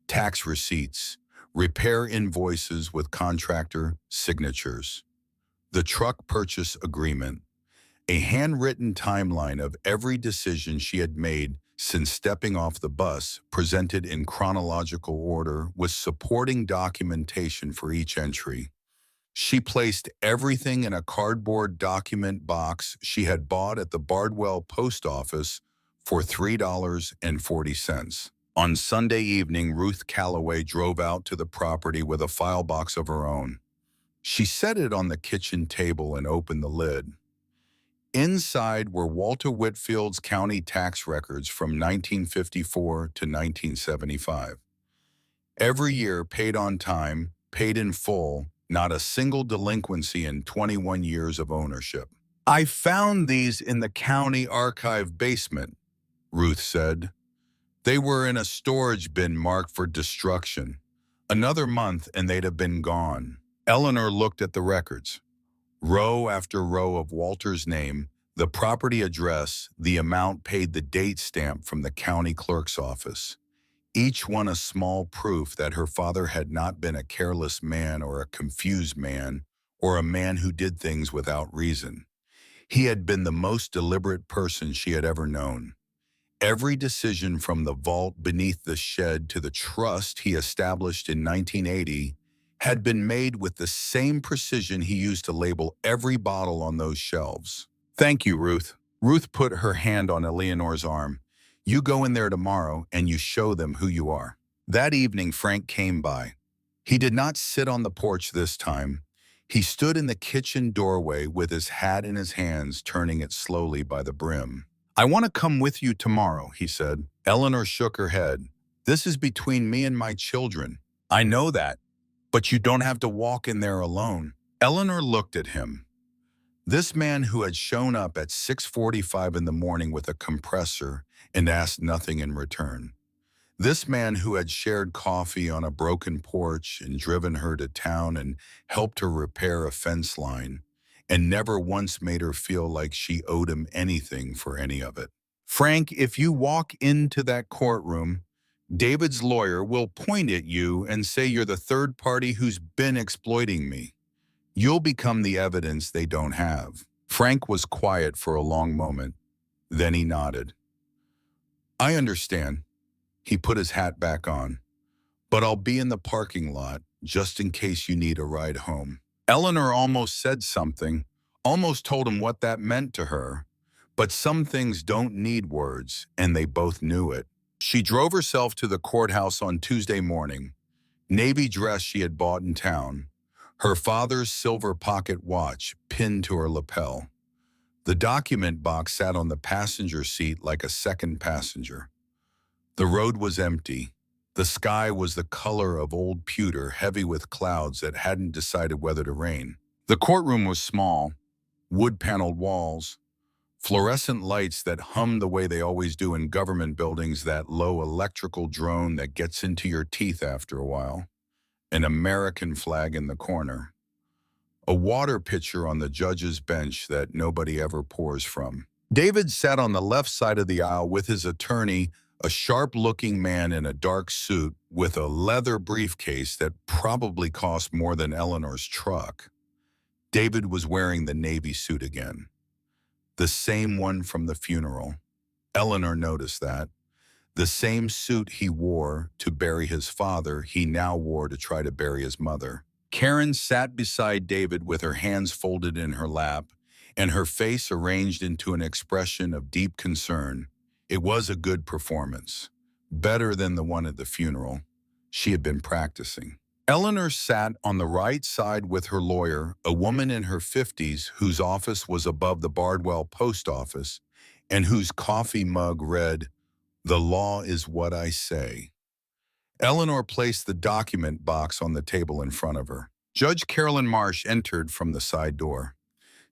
tax receipts, repair invoices with contractor signatures, the truck purchase agreement, a handwritten timeline of every decision she had made since stepping off the bus, presented in chronological order with supporting documentation for each entry. She placed everything in a cardboard document box she had bought at the Bardwell post office for $3.40. On Sunday evening, Ruth Calloway drove out to the property with a file box of her own. She set it on the kitchen table and opened the lid. Inside were Walter Whitfield's county tax records from 1954 to 1975. Every year, paid on time, paid in full, not a single delinquency in 21 years of ownership. "I found these in the county archive basement," Ruth said. "They were in a storage bin marked for destruction. Another month and they'd have been gone." Eleanor looked at the records. Row after row of Walter's name, the property address, the amount paid, the date stamp from the county clerk's office. Each one a small proof that her father had not been a careless man or a confused man or a man who did things without reason. He had been the most deliberate person she had ever known. Every decision from the vault beneath the shed to the trust he established in 1980 had been made with the same precision he used to label every bottle on those shelves. "Thank you, Ruth." Ruth put her hand on Eleanor's arm. "You go in there tomorrow and you show them who you are." That evening, Frank came by. He did not sit on the porch this time. He stood in the kitchen doorway with his hat in his hands, turning it slowly by the brim. "I want to come with you tomorrow," he said. Eleanor shook her head. "This is between me and my children." "I know that, but you don't have to walk in there alone." Eleanor looked at him. This man who had shown up at 6:45 in the morning with a compressor and asked nothing in return. This man who had shared coffee on a broken porch and driven her to town and helped her repair a fence line, and never once made her feel like she owed him anything for any of it. "Frank, if you walk into that courtroom, David's lawyer will point at you and say you're the third party who's been exploiting me. You'll become the evidence they don't have." Frank was quiet for a long moment. Then he nodded. "I understand." He put his hat back on. "But I'll be in the parking lot just in case you need a ride home." Eleanor almost said something, almost told him what that meant to her. But some things don't need words, and they both knew it. She drove herself to the courthouse on Tuesday morning. Navy dress she had bought in town. Her father's silver pocket watch pinned to her lapel. The document box sat on the passenger seat like a second passenger. The road was empty. The sky was the color of old pewter, heavy with clouds that hadn't decided whether to rain. The courtroom was small, wood-paneled walls, fluorescent lights that hummed the way they always do in government buildings, that low electrical drone that gets into your teeth after a while, an American flag in the corner, a water pitcher on the judge's bench that nobody ever pours from. David sat on the left side of the aisle with his attorney, a sharp-looking man in a dark suit with a leather briefcase that probably cost more than Eleanor's truck. David was wearing the Navy suit again, the same one from the funeral. Eleanor noticed that. The same suit he wore to bury his father, he now wore to try to bury his mother. Karen sat beside David with her hands folded in her lap and her face arranged into an expression of deep concern. It was a good performance, better than the one at the funeral. She had been practicing. Eleanor sat on the right side with her lawyer, a woman in her 50s whose office was above the Bardwell post office and whose coffee mug read, "The law is what I say." Eleanor placed the document box on the table in front of her. Judge Carolyn Marsh entered from the side door.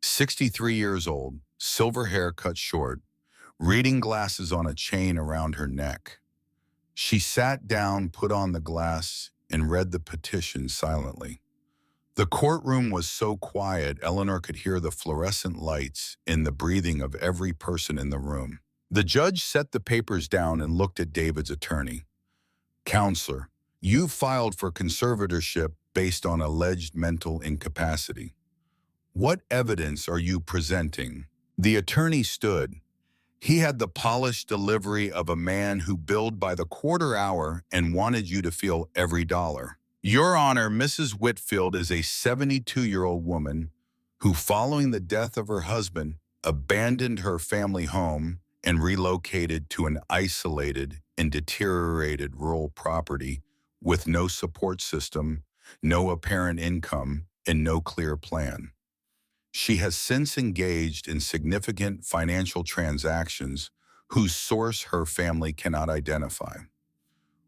63 years old, silver hair cut short, reading glasses on a chain around her neck. She sat down, put on the glass, and read the petition silently. The courtroom was so quiet, Eleanor could hear the fluorescent lights and the breathing of every person in the room. The judge set the papers down and looked at David's attorney. "Counselor, you filed for conservatorship based on alleged mental incapacity. What evidence are you presenting?" The attorney stood. He had the polished delivery of a man who billed by the quarter hour and wanted you to feel every dollar. "Your Honor, Mrs. Whitfield is a 72-year-old woman who, following the death of her husband, abandoned her family home and relocated to an isolated and deteriorated rural property with no support system, no apparent income, and no clear plan. She has since engaged in significant financial transactions whose source her family cannot identify.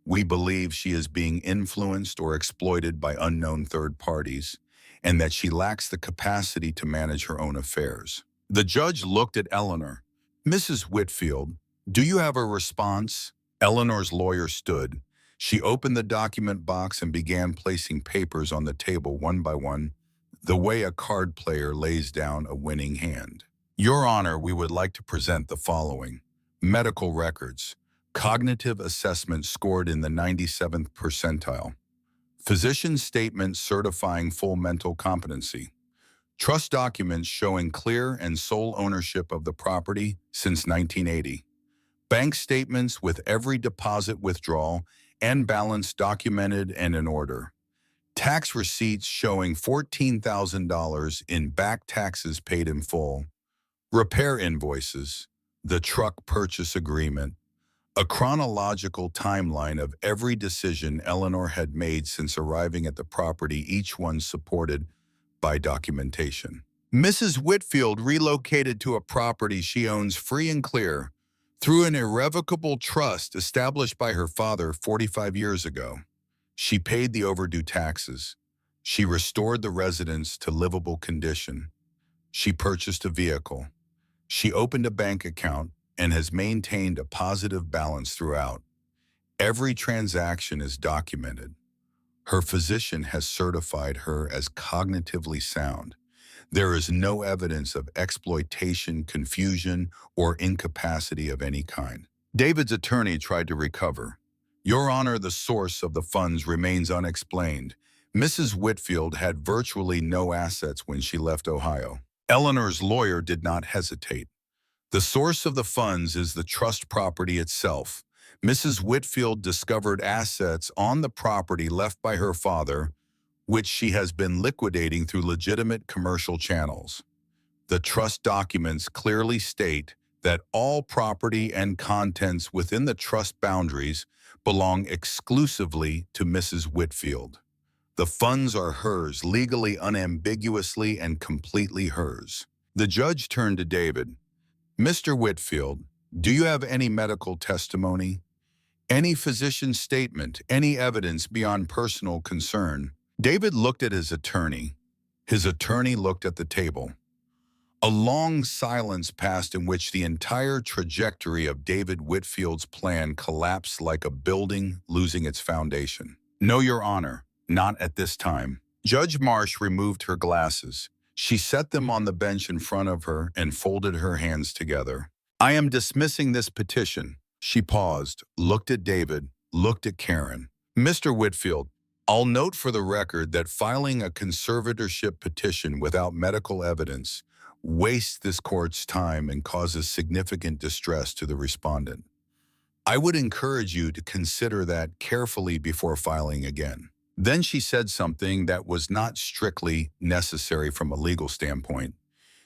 We believe she is being influenced or exploited by unknown third parties, and that she lacks the capacity to manage her own affairs. The judge looked at Eleanor. Mrs. Whitfield, do you have a response? Eleanor's lawyer stood. She opened the document box and began placing papers on the table one by one, the way a card player lays down a winning hand. Your Honor, we would like to present the following. Medical records. Cognitive assessment scored in the 97th percentile. Physician statement certifying full mental competency. Trust documents showing clear and sole ownership of the property since 1980. Bank statements with every deposit withdrawal and balance documented and in order. Tax receipts showing $14,000 in back taxes paid in full. Repair invoices. The truck purchase agreement. A chronological timeline of every decision Eleanor had made since arriving at the property, each one supported by documentation. Mrs. Whitfield relocated to a property she owns free and clear through an irrevocable trust established by her father 45 years ago. She paid the overdue taxes. She restored the residence to livable condition. She purchased a vehicle. She opened a bank account and has maintained a positive balance throughout. Every transaction is documented. Her physician has certified her as cognitively sound. There is no evidence of exploitation, confusion, or incapacity of any kind. David's attorney tried to recover. Your Honor, the source of the funds remains unexplained. Mrs. Whitfield had virtually no assets when she left Ohio. Eleanor's lawyer did not hesitate. The source of the funds is the trust property itself. Mrs. Whitfield discovered assets on the property left by her father, which she has been liquidating through legitimate commercial channels. The trust documents clearly state that all property and contents within the trust boundaries belong exclusively to Mrs. Whitfield. The funds are hers, legally, unambiguously, and completely hers. The judge turned to David. Mr. Whitfield, do you have any medical testimony? Any physician statement, any evidence beyond personal concern? David looked at his attorney. His attorney looked at the table. A long silence passed in which the entire trajectory of David Whitfield's plan collapsed like a building losing its foundation. No, Your Honor, not at this time. Judge Marsh removed her glasses. She set them on the bench in front of her and folded her hands together. I am dismissing this petition. She paused, looked at David, looked at Karen. Mr. Whitfield, I'll note for the record that filing a conservatorship petition without medical evidence wastes this court's time and causes significant distress to the respondent. I would encourage you to consider that carefully before filing again. Then she said something that was not strictly necessary from a legal standpoint.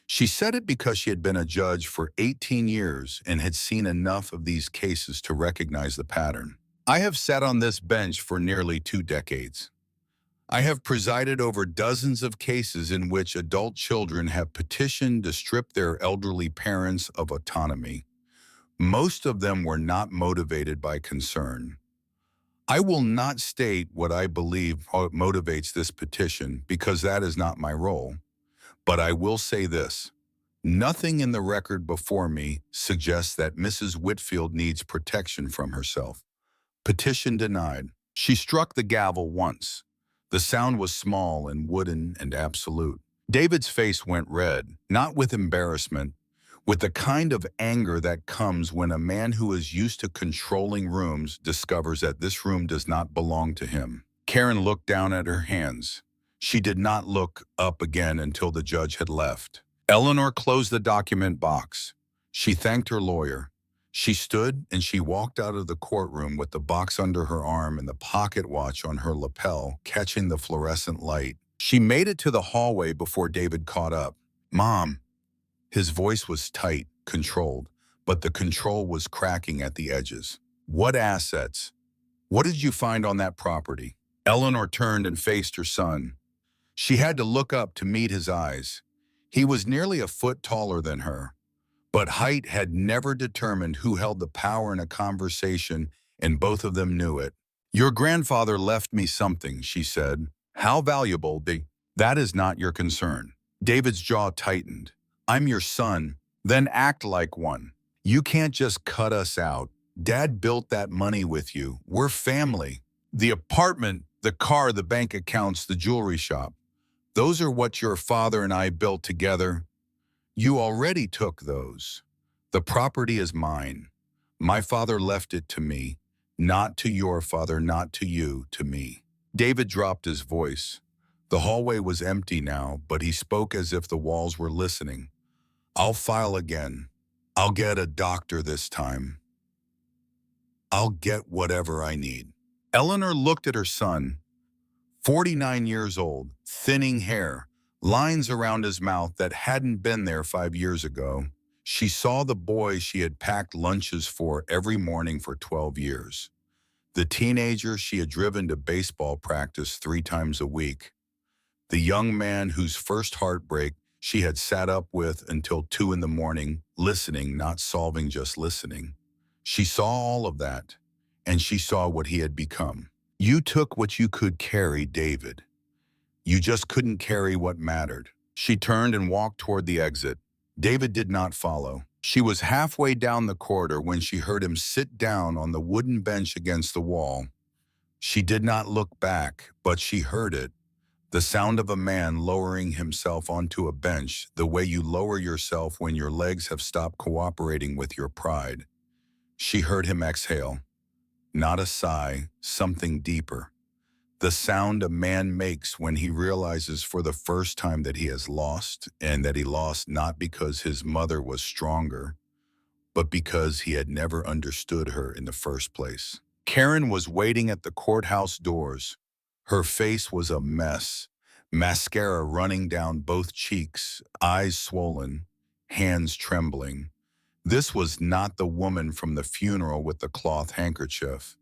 She said it because she had been a judge for 18 years and had seen enough of these cases to recognize the pattern. I have sat on this bench for nearly 2 decades. I have presided over dozens of cases in which adult children have petitioned to strip their elderly parents of autonomy. Most of them were not motivated by concern. I will not state what I believe motivates this petition because that is not my role. But I will say this. Nothing in the record before me suggests that Mrs. Whitfield needs protection from herself. Petition denied. She struck the gavel once. The sound was small and wooden and absolute. David's face went red, not with embarrassment, with the kind of anger that comes when a man who is used to controlling rooms discovers that this room does not belong to him. Karen looked down at her hands. She did not look up again until the judge had left. Eleanor closed the document box. She thanked her lawyer. She stood and she walked out of the courtroom with the box under her arm and the pocket watch on her lapel, catching the fluorescent light. She made it to the hallway before David caught up. Mom. His voice was tight, controlled, but the control was cracking at the edges. What assets? What did you find on that property? Eleanor turned and faced her son. She had to look up to meet his eyes. He was nearly a foot taller than her, but height had never determined who held the power in a conversation, and both of them knew it. Your grandfather left me something, she said. How valuable? That is not your concern. David's jaw tightened. I'm your son, then act like one. You can't just cut us out. Dad built that money with you. We're family. The apartment, the car, the bank accounts, the jewelry shop. Those are what your father and I built together. You already took those. The property is mine. My father left it to me, not to your father, not to you, to me. David dropped his voice. The hallway was empty now, but he spoke as if the walls were listening. I'll file again. I'll get a doctor this time. I'll get whatever I need. Eleanor looked at her son, 49 years old, thinning hair, lines around his mouth that hadn't been there 5 years ago. She saw the boy she had packed lunches for every morning for 12 years. The teenager she had driven to baseball practice 3 times a week. The young man whose first heartbreak she had sat up with until 2 in the morning, listening, not solving, just listening. She saw all of that, and she saw what he had become. You took what you could carry, David. You just couldn't carry what mattered. She turned and walked toward the exit. David did not follow. She was halfway down the corridor when she heard him sit down on the wooden bench against the wall. She did not look back, but she heard it. The sound of a man lowering himself onto a bench, the way you lower yourself when your legs have stopped cooperating with your pride. She heard him exhale. Not a sigh, something deeper. The sound a man makes when he realizes for the first time that he has lost, and that he lost not because his mother was stronger, but because he had never understood her in the first place. Karen was waiting at the courthouse doors. Her face was a mess, mascara running down both cheeks, eyes swollen, hands trembling. This was not the woman from the funeral with the cloth handkerchief.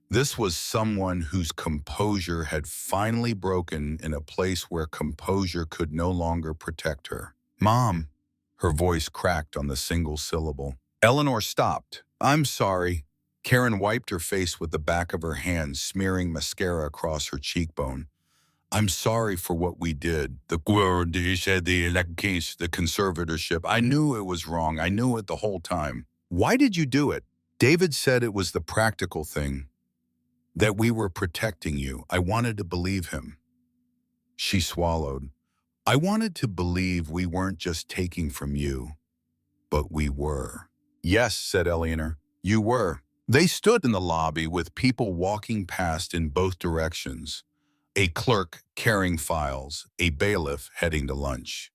This was someone whose composure had finally broken in a place where composure could no longer protect her. Mom, her voice cracked on the single syllable. Eleanor stopped. I'm sorry. Karen wiped her face with the back of her hand, smearing mascara across her cheekbone. I'm sorry for what we did. The conservatorship. I knew it was wrong. I knew it the whole time. Why did you do it? David said it was the practical thing. That we were protecting you. I wanted to believe him. She swallowed. I wanted to believe we weren't just taking from you, but we were. Yes, said Eleanor, you were. They stood in the lobby with people walking past in both directions. A clerk carrying files, a bailiff heading to lunch.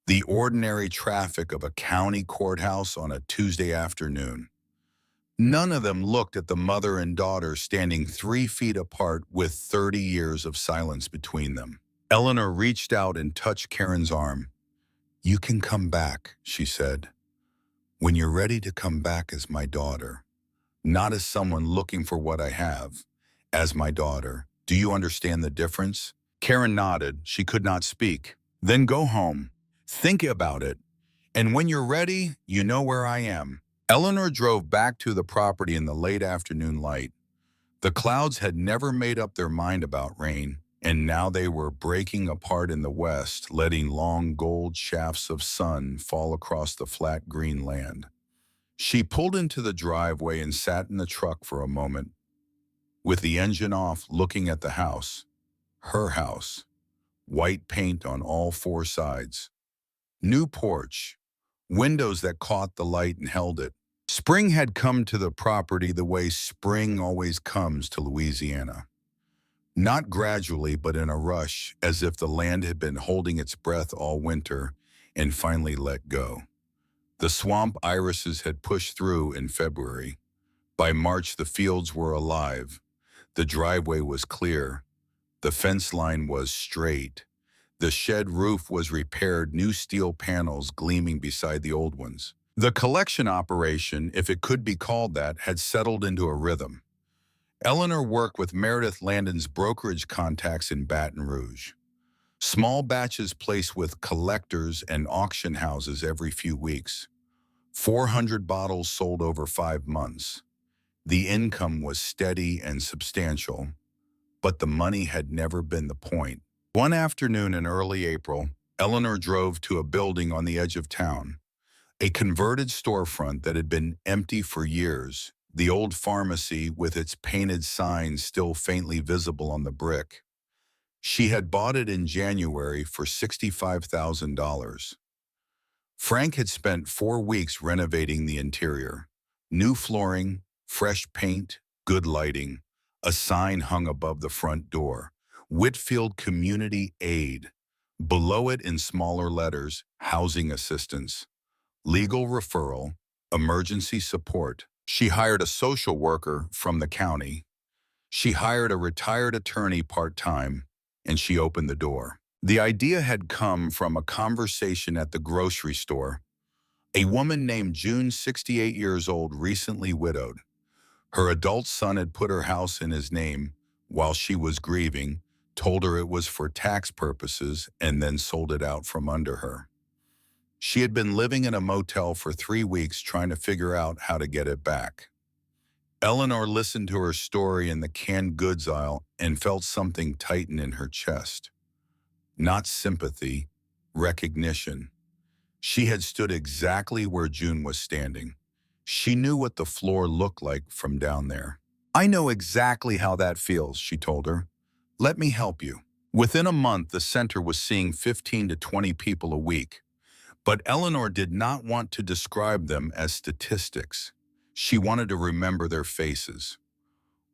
The ordinary traffic of a county courthouse on a Tuesday afternoon. None of them looked at the mother and daughter standing 3 feet apart with 30 years of silence between them. Eleanor reached out and touched Karen's arm. You can come back, she said. When you're ready to come back as my daughter. Not as someone looking for what I have. As my daughter. Do you understand the difference? Karen nodded. She could not speak. Then go home. Think about it. And when you're ready, you know where I am. Eleanor drove back to the property in the late afternoon light. The clouds had never made up their mind about rain, and now they were breaking apart in the west, letting long gold shafts of sun fall across the flat green land. She pulled into the driveway and sat in the truck for a moment, with the engine off, looking at the house. Her house. White paint on all 4 sides. New porch. Windows that caught the light and held it. Spring had come to the property the way spring always comes to Louisiana. Not gradually, but in a rush, as if the land had been holding its breath all winter and finally let go. The swamp irises had pushed through in February. By March, the fields were alive. The driveway was clear. The fence line was straight. The shed roof was repaired, new steel panels gleaming beside the old ones. The collection operation, if it could be called that, had settled into a rhythm. Eleanor worked with Meredith Landon's brokerage contacts in Baton Rouge. Small batches placed with collectors and auction houses every few weeks. 400 bottles sold over 5 months. The income was steady and substantial, but the money had never been the point. One afternoon in early April, Eleanor drove to a building on the edge of town, a converted storefront that had been empty for years, the old pharmacy with its painted signs still faintly visible on the brick. She had bought it in January for $65,000. Frank had spent 4 weeks renovating the interior. New flooring, fresh paint, good lighting. A sign hung above the front door. Whitfield Community Aid. Below it in smaller letters, housing assistance. Legal referral, emergency support. She hired a social worker from the county. She hired a retired attorney part-time, and she opened the door. The idea had come from a conversation at the grocery store. A woman named June, 68 years old, recently widowed. Her adult son had put her house in his name while she was grieving, told her it was for tax purposes, and then sold it out from under her. She had been living in a motel for 3 weeks trying to figure out how to get it back. Eleanor listened to her story in the canned goods aisle and felt something tighten in her chest. Not sympathy, recognition. She had stood exactly where June was standing. She knew what the floor looked like from down there. "I know exactly how that feels," she told her. "Let me help you." Within a month, the center was seeing 15 to 20 people a week. But Eleanor did not want to describe them as statistics. She wanted to remember their faces.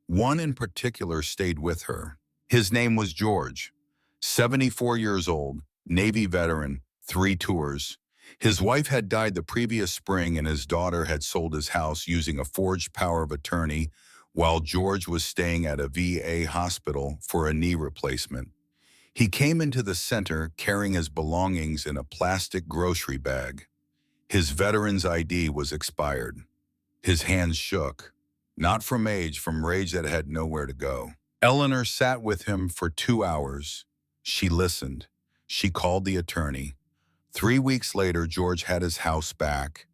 One in particular stayed with her. His name was George, 74 years old, Navy veteran, 3 tours. His wife had died the previous spring and his daughter had sold his house using a forged power of attorney while George was staying at a VA hospital for a knee replacement. He came into the center carrying his belongings in a plastic grocery bag. His veteran's ID was expired. His hands shook, not from age, from rage that had nowhere to go. Eleanor sat with him for 2 hours. She listened. She called the attorney. 3 weeks later, George had his house back.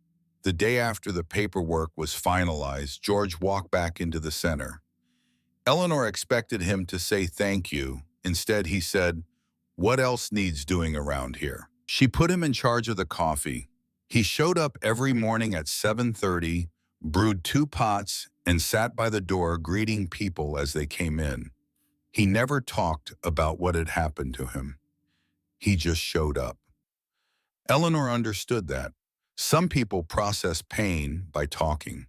The day after the paperwork was finalized, George walked back into the center. Eleanor expected him to say thank you. Instead, he said, "What else needs doing around here?" She put him in charge of the coffee. He showed up every morning at 7:30, brewed 2 pots, and sat by the door greeting people as they came in. He never talked about what had happened to him. He just showed up. Eleanor understood that. Some people process pain by talking.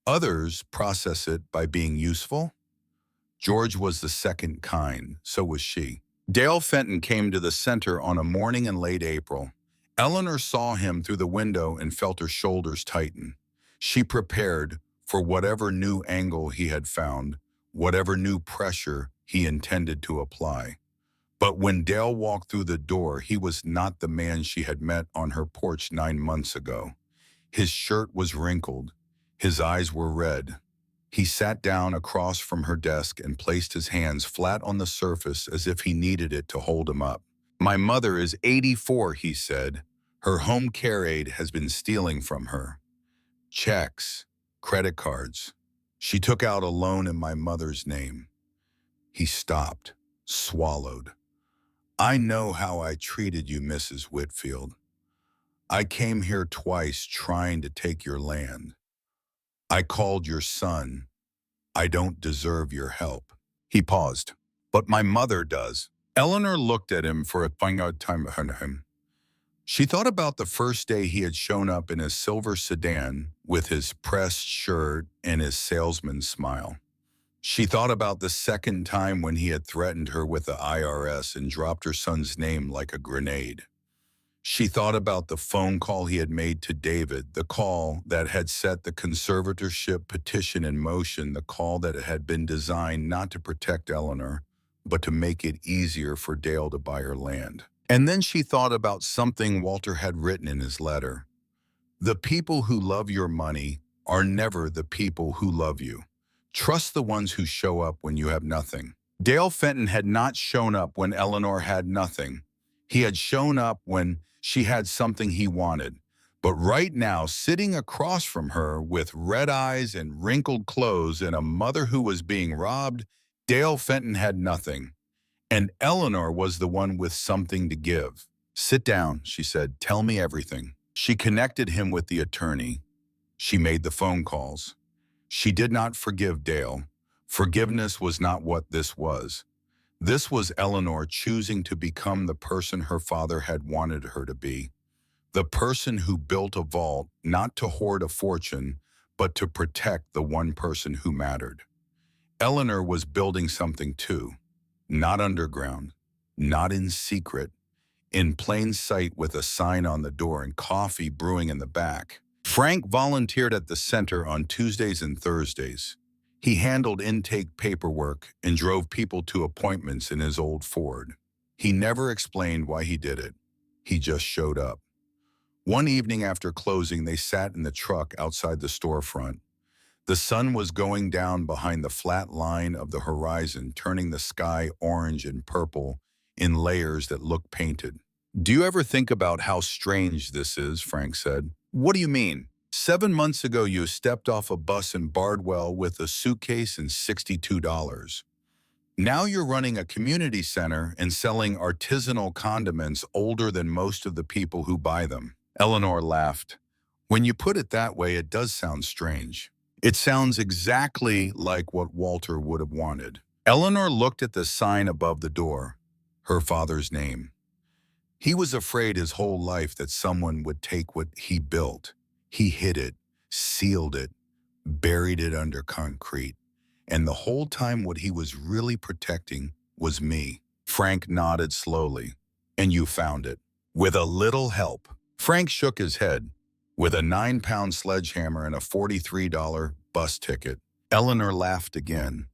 Others process it by being useful. George was the second kind, so was she. Dale Fenton came to the center on a morning in late April. Eleanor saw him through the window and felt her shoulders tighten. She prepared for whatever new angle he had found, whatever new pressure he intended to apply. But when Dale walked through the door, he was not the man she had met on her porch 9 months ago. His shirt was wrinkled. His eyes were red. He sat down across from her desk and placed his hands flat on the surface as if he needed it to hold him up. "My mother is 84, he said. "Her home care aide has been stealing from her. Checks, credit cards. She took out a loan in my mother's name." He stopped, swallowed. "I know how I treated you, Mrs. Whitfield. I came here twice trying to take your land. I called your son. I don't deserve your help." He paused. "But my mother does." Eleanor looked at him for a final time. She thought about the first day he had shown up in his silver sedan with his pressed shirt and his salesman's smile. She thought about the second time when he had threatened her with the IRS and dropped her son's name like a grenade. She thought about the phone call he had made to David, the call that had set the conservatorship petition in motion, the call that had been designed not to protect Eleanor, but to make it easier for Dale to buy her land. And then she thought about something Walter had written in his letter. The people who love your money are never the people who love you. Trust the ones who show up when you have nothing. Dale Fenton had not shown up when Eleanor had nothing. He had shown up when she had something he wanted. But right now, sitting across from her with red eyes and wrinkled clothes and a mother who was being robbed, Dale Fenton had nothing. And Eleanor was the one with something to give. "Sit down," she said. "Tell me everything." She connected him with the attorney. She made the phone calls. She did not forgive Dale. Forgiveness was not what this was. This was Eleanor choosing to become the person her father had wanted her to be. The person who built a vault not to hoard a fortune, but to protect the one person who mattered. Eleanor was building something too. Not underground, not in secret, in plain sight with a sign on the door and coffee brewing in the back. Frank volunteered at the center on Tuesdays and Thursdays. He handled intake paperwork and drove people to appointments in his old Ford. He never explained why he did it. He just showed up. One evening after closing, they sat in the truck outside the storefront. The sun was going down behind the flat line of the horizon, turning the sky orange and purple in layers that looked painted. "Do you ever think about how strange this is?" Frank said. "What do you mean? 7 months ago, you stepped off a bus in Bardwell with a suitcase and $62. Now you're running a community center and selling artisanal condiments older than most of the people who buy them." Eleanor laughed. "When you put it that way, it does sound strange. It sounds exactly like what Walter would have wanted." Eleanor looked at the sign above the door, her father's name. He was afraid his whole life that someone would take what he built. He hid it, sealed it, buried it under concrete. And the whole time what he was really protecting was me. Frank nodded slowly. "And you found it. With a little help." Frank shook his head. "With a 9-pound sledgehammer and a $43 bus ticket." Eleanor laughed again.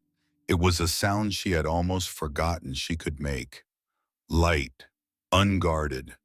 It was a sound she had almost forgotten she could make. Light, unguarded.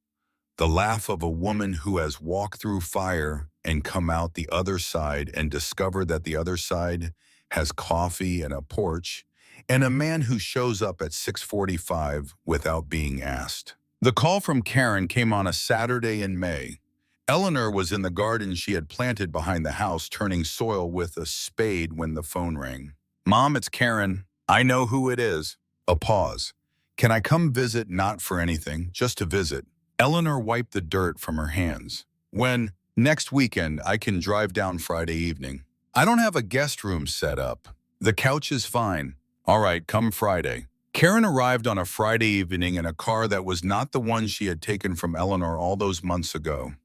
The laugh of a woman who has walked through fire and come out the other side and discovered that the other side has coffee and a porch, and a man who shows up at 6:45 without being asked. The call from Karen came on a Saturday in May. Eleanor was in the garden she had planted behind the house, turning soil with a spade when the phone rang. "Mom, it's Karen. I know who it is." A pause. "Can I come visit? Not for anything, just to visit." Eleanor wiped the dirt from her hands. "When? Next weekend. I can drive down Friday evening." "I don't have a guest room set up. The couch is fine." "All right, come Friday." Karen arrived on a Friday evening in a car that was not the one she had taken from Eleanor all those months ago.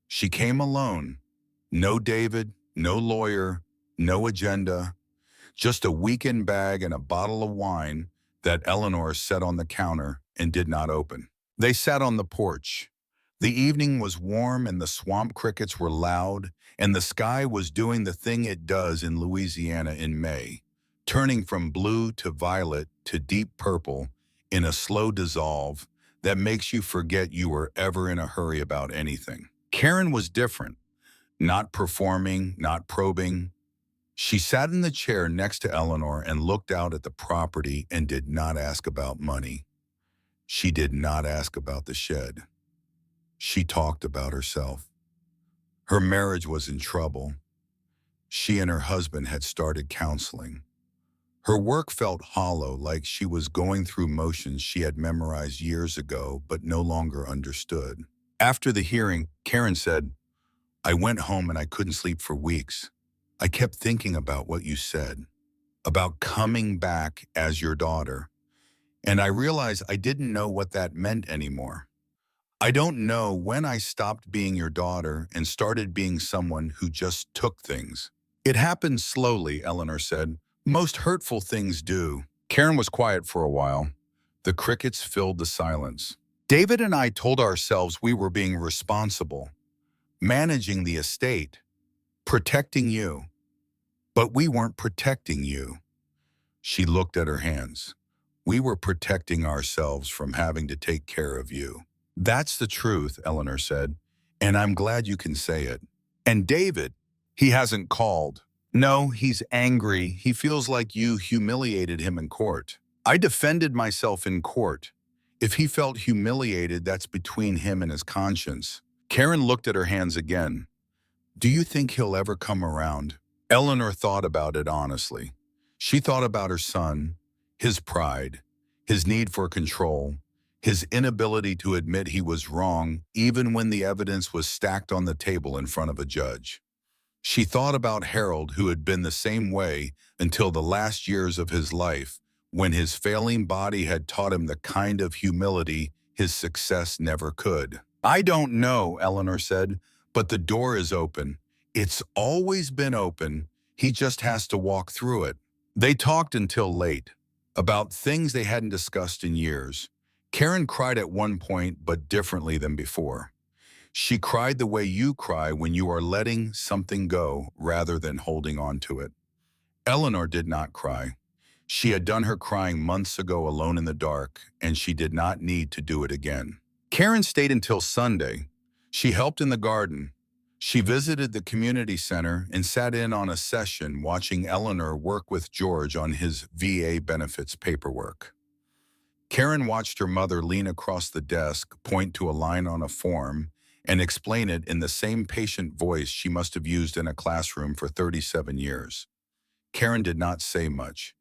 She came alone. No David, no lawyer, no agenda, just a weekend bag and a bottle of wine that Eleanor set on the counter and did not open. They sat on the porch. The evening was warm and the swamp crickets were loud, and the sky was doing the thing it does in Louisiana in May, turning from blue to violet to deep purple in a slow dissolve that makes you forget you were ever in a hurry about anything. Karen was different, not performing, not probing. She sat in the chair next to Eleanor and looked out at the property and did not ask about money. She did not ask about the shed. She talked about herself. Her marriage was in trouble. She and her husband had started counseling. Her work felt hollow, like she was going through motions she had memorized years ago but no longer understood. After the hearing, Karen said, "I went home and I couldn't sleep for weeks. I kept thinking about what you said, about coming back as your daughter. And I realized I didn't know what that meant anymore. I don't know when I stopped being your daughter and started being someone who just took things." "It happened slowly," Eleanor said. "Most hurtful things do." Karen was quiet for a while. The crickets filled the silence. "David and I told ourselves we were being responsible, managing the estate, protecting you. But we weren't protecting you." She looked at her hands. "We were protecting ourselves from having to take care of you." "That's the truth," Eleanor said, "and I'm glad you can say it." And David, he hasn't called. No, he's angry. He feels like you humiliated him in court. I defended myself in court. If he felt humiliated, that's between him and his conscience. Karen looked at her hands again. Do you think he'll ever come around? Eleanor thought about it honestly. She thought about her son, his pride, his need for control, his inability to admit he was wrong even when the evidence was stacked on the table in front of a judge. She thought about Harold, who had been the same way until the last years of his life, when his failing body had taught him the kind of humility his success never could. I don't know, Eleanor said, but the door is open. It's always been open. He just has to walk through it. They talked until late, about things they hadn't discussed in years. Karen cried at one point, but differently than before. She cried the way you cry when you are letting something go rather than holding on to it. Eleanor did not cry. She had done her crying months ago alone in the dark, and she did not need to do it again. Karen stayed until Sunday. She helped in the garden. She visited the community center and sat in on a session watching Eleanor work with George on his VA benefits paperwork. Karen watched her mother lean across the desk, point to a line on a form, and explain it in the same patient voice she must have used in a classroom for 37 years. Karen did not say much.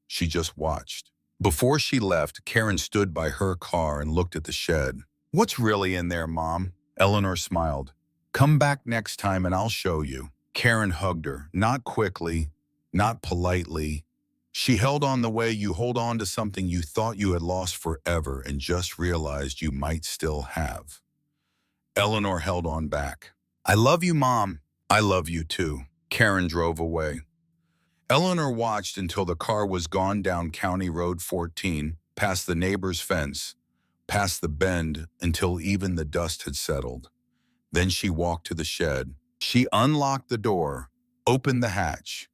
She just watched. Before she left, Karen stood by her car and looked at the shed. What's really in there, Mom? Eleanor smiled. Come back next time and I'll show you. Karen hugged her, not quickly, not politely. She held on the way you hold on to something you thought you had lost forever and just realized you might still have. Eleanor held on back. I love you, Mom. I love you too. Karen drove away. Eleanor watched until the car was gone down County Road 14, past the neighbor's fence, past the bend until even the dust had settled. Then she walked to the shed. She unlocked the door, opened the hatch,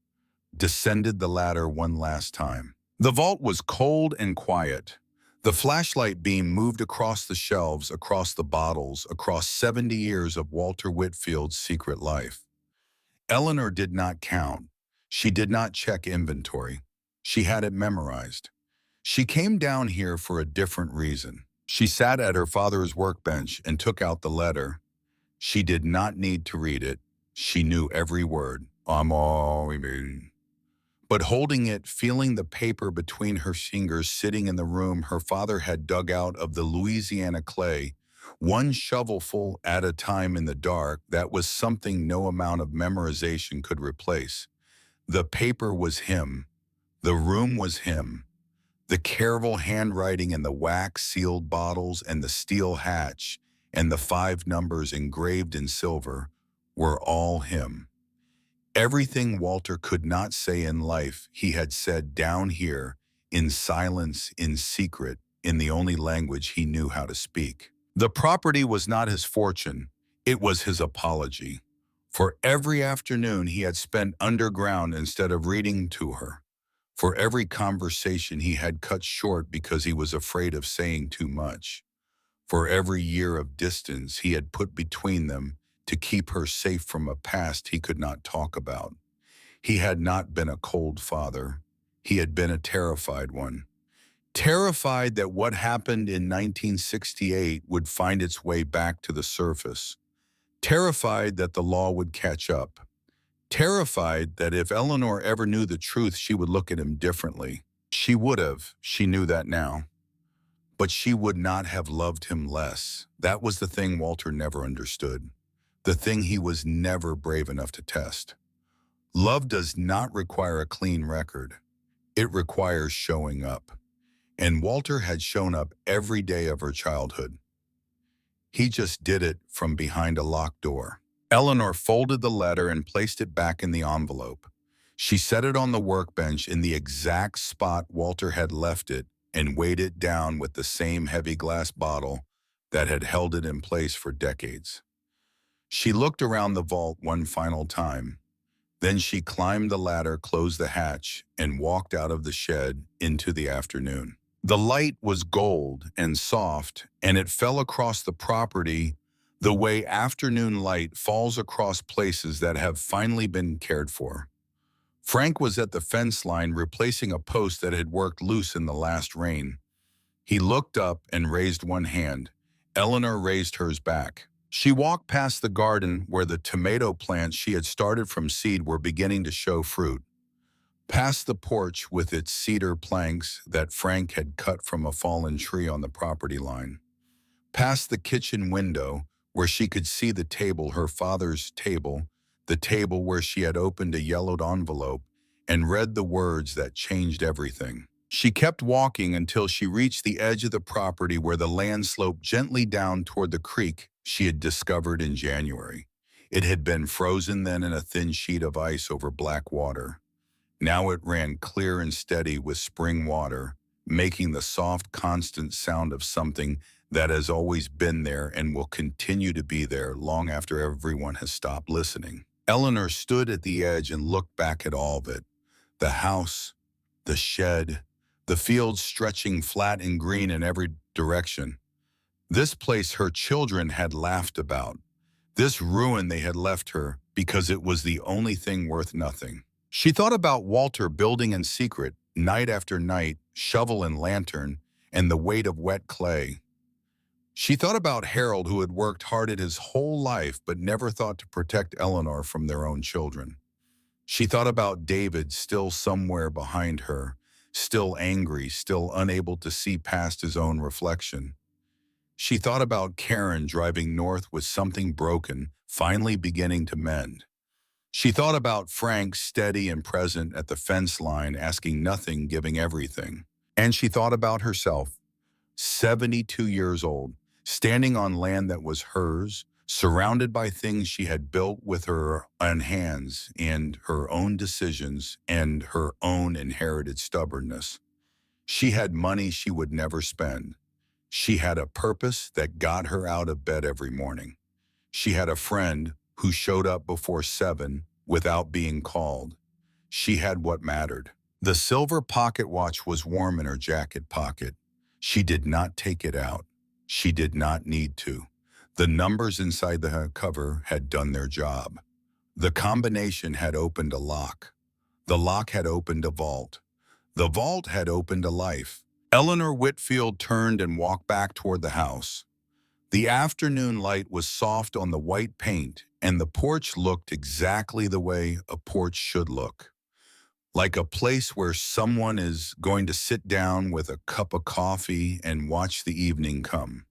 descended the ladder one last time. The vault was cold and quiet. The flashlight beam moved across the shelves, across the bottles, across 70 years of Walter Whitfield's secret life. Eleanor did not count. She did not check inventory. She had it memorized. She came down here for a different reason. She sat at her father's workbench and took out the letter. She did not need to read it. She knew every word. But holding it, feeling the paper between her fingers, sitting in the room her father had dug out of the Louisiana clay, one shovelful at a time in the dark, that was something no amount of memorization could replace. The paper was him. The room was him. The careful handwriting and the wax-sealed bottles and the steel hatch and the 5 numbers engraved in silver were all him. Everything Walter could not say in life, he had said down here, in silence, in secret, in the only language he knew how to speak. The property was not his fortune, it was his apology. For every afternoon he had spent underground instead of reading to her. For every conversation he had cut short because he was afraid of saying too much. For every year of distance he had put between them to keep her safe from a past he could not talk about. He had not been a cold father. He had been a terrified one. Terrified that what happened in 1968 would find its way back to the surface. Terrified that the law would catch up. Terrified that if Eleanor ever knew the truth, she would look at him differently. She would have, she knew that now. But she would not have loved him less. That was the thing Walter never understood. The thing he was never brave enough to test. Love does not require a clean record. It requires showing up. And Walter had shown up every day of her childhood. He just did it from behind a locked door. Eleanor folded the letter and placed it back in the envelope. She set it on the workbench in the exact spot Walter had left it and weighed it down with the same heavy glass bottle that had held it in place for decades. She looked around the vault one final time. Then she climbed the ladder, closed the hatch, and walked out of the shed into the afternoon. The light was gold and soft, and it fell across the property The way afternoon light falls across places that have finally been cared for. Frank was at the fence line replacing a post that had worked loose in the last rain. He looked up and raised one hand. Eleanor raised hers back. She walked past the garden where the tomato plants she had started from seed were beginning to show fruit. Past the porch with its cedar planks that Frank had cut from a fallen tree on the property line. Past the kitchen window where she could see the table, her father's table, the table where she had opened a yellowed envelope and read the words that changed everything. She kept walking until she reached the edge of the property where the land sloped gently down toward the creek she had discovered in January. It had been frozen then in a thin sheet of ice over black water. Now it ran clear and steady with spring water, making the soft, constant sound of something that has always been there and will continue to be there long after everyone has stopped listening. Eleanor stood at the edge and looked back at all of it. The house, the shed, the fields stretching flat and green in every direction. This place her children had laughed about. This ruin they had left her because it was the only thing worth nothing. She thought about Walter building in secret, night after night, shovel and lantern, and the weight of wet clay. She thought about Harold, who had worked hard at his whole life but never thought to protect Eleanor from their own children. She thought about David still somewhere behind her, still angry, still unable to see past his own reflection. She thought about Karen driving north with something broken, finally beginning to mend. She thought about Frank steady and present at the fence line, asking nothing, giving everything. And she thought about herself, 72 years old, standing on land that was hers, surrounded by things she had built with her own hands and her own decisions and her own inherited stubbornness. She had money she would never spend. She had a purpose that got her out of bed every morning. She had a friend who showed up before 7 without being called. She had what mattered. The silver pocket watch was warm in her jacket pocket. She did not take it out. She did not need to. The numbers inside the cover had done their job. The combination had opened a lock. The lock had opened a vault. The vault had opened a life. Eleanor Whitfield turned and walked back toward the house. The afternoon light was soft on the white paint, and the porch looked exactly the way a porch should look. Like a place where someone is going to sit down with a cup of coffee and watch the evening come.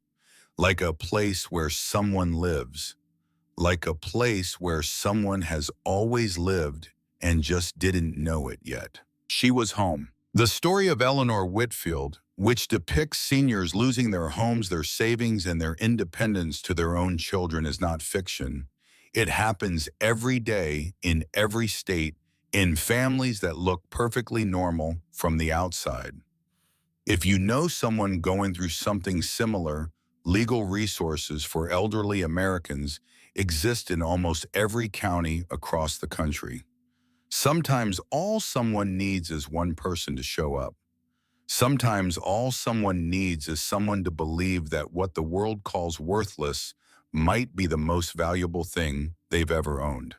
Like a place where someone lives. Like a place where someone has always lived and just didn't know it yet. She was home. The story of Eleanor Whitfield, which depicts seniors losing their homes, their savings, and their independence to their own children, is not fiction. It happens every day in every state, in families that look perfectly normal from the outside. If you know someone going through something similar, legal resources for elderly Americans exist in almost every county across the country. Sometimes all someone needs is one person to show up. Sometimes all someone needs is someone to believe that what the world calls worthless might be the most valuable thing they've ever owned.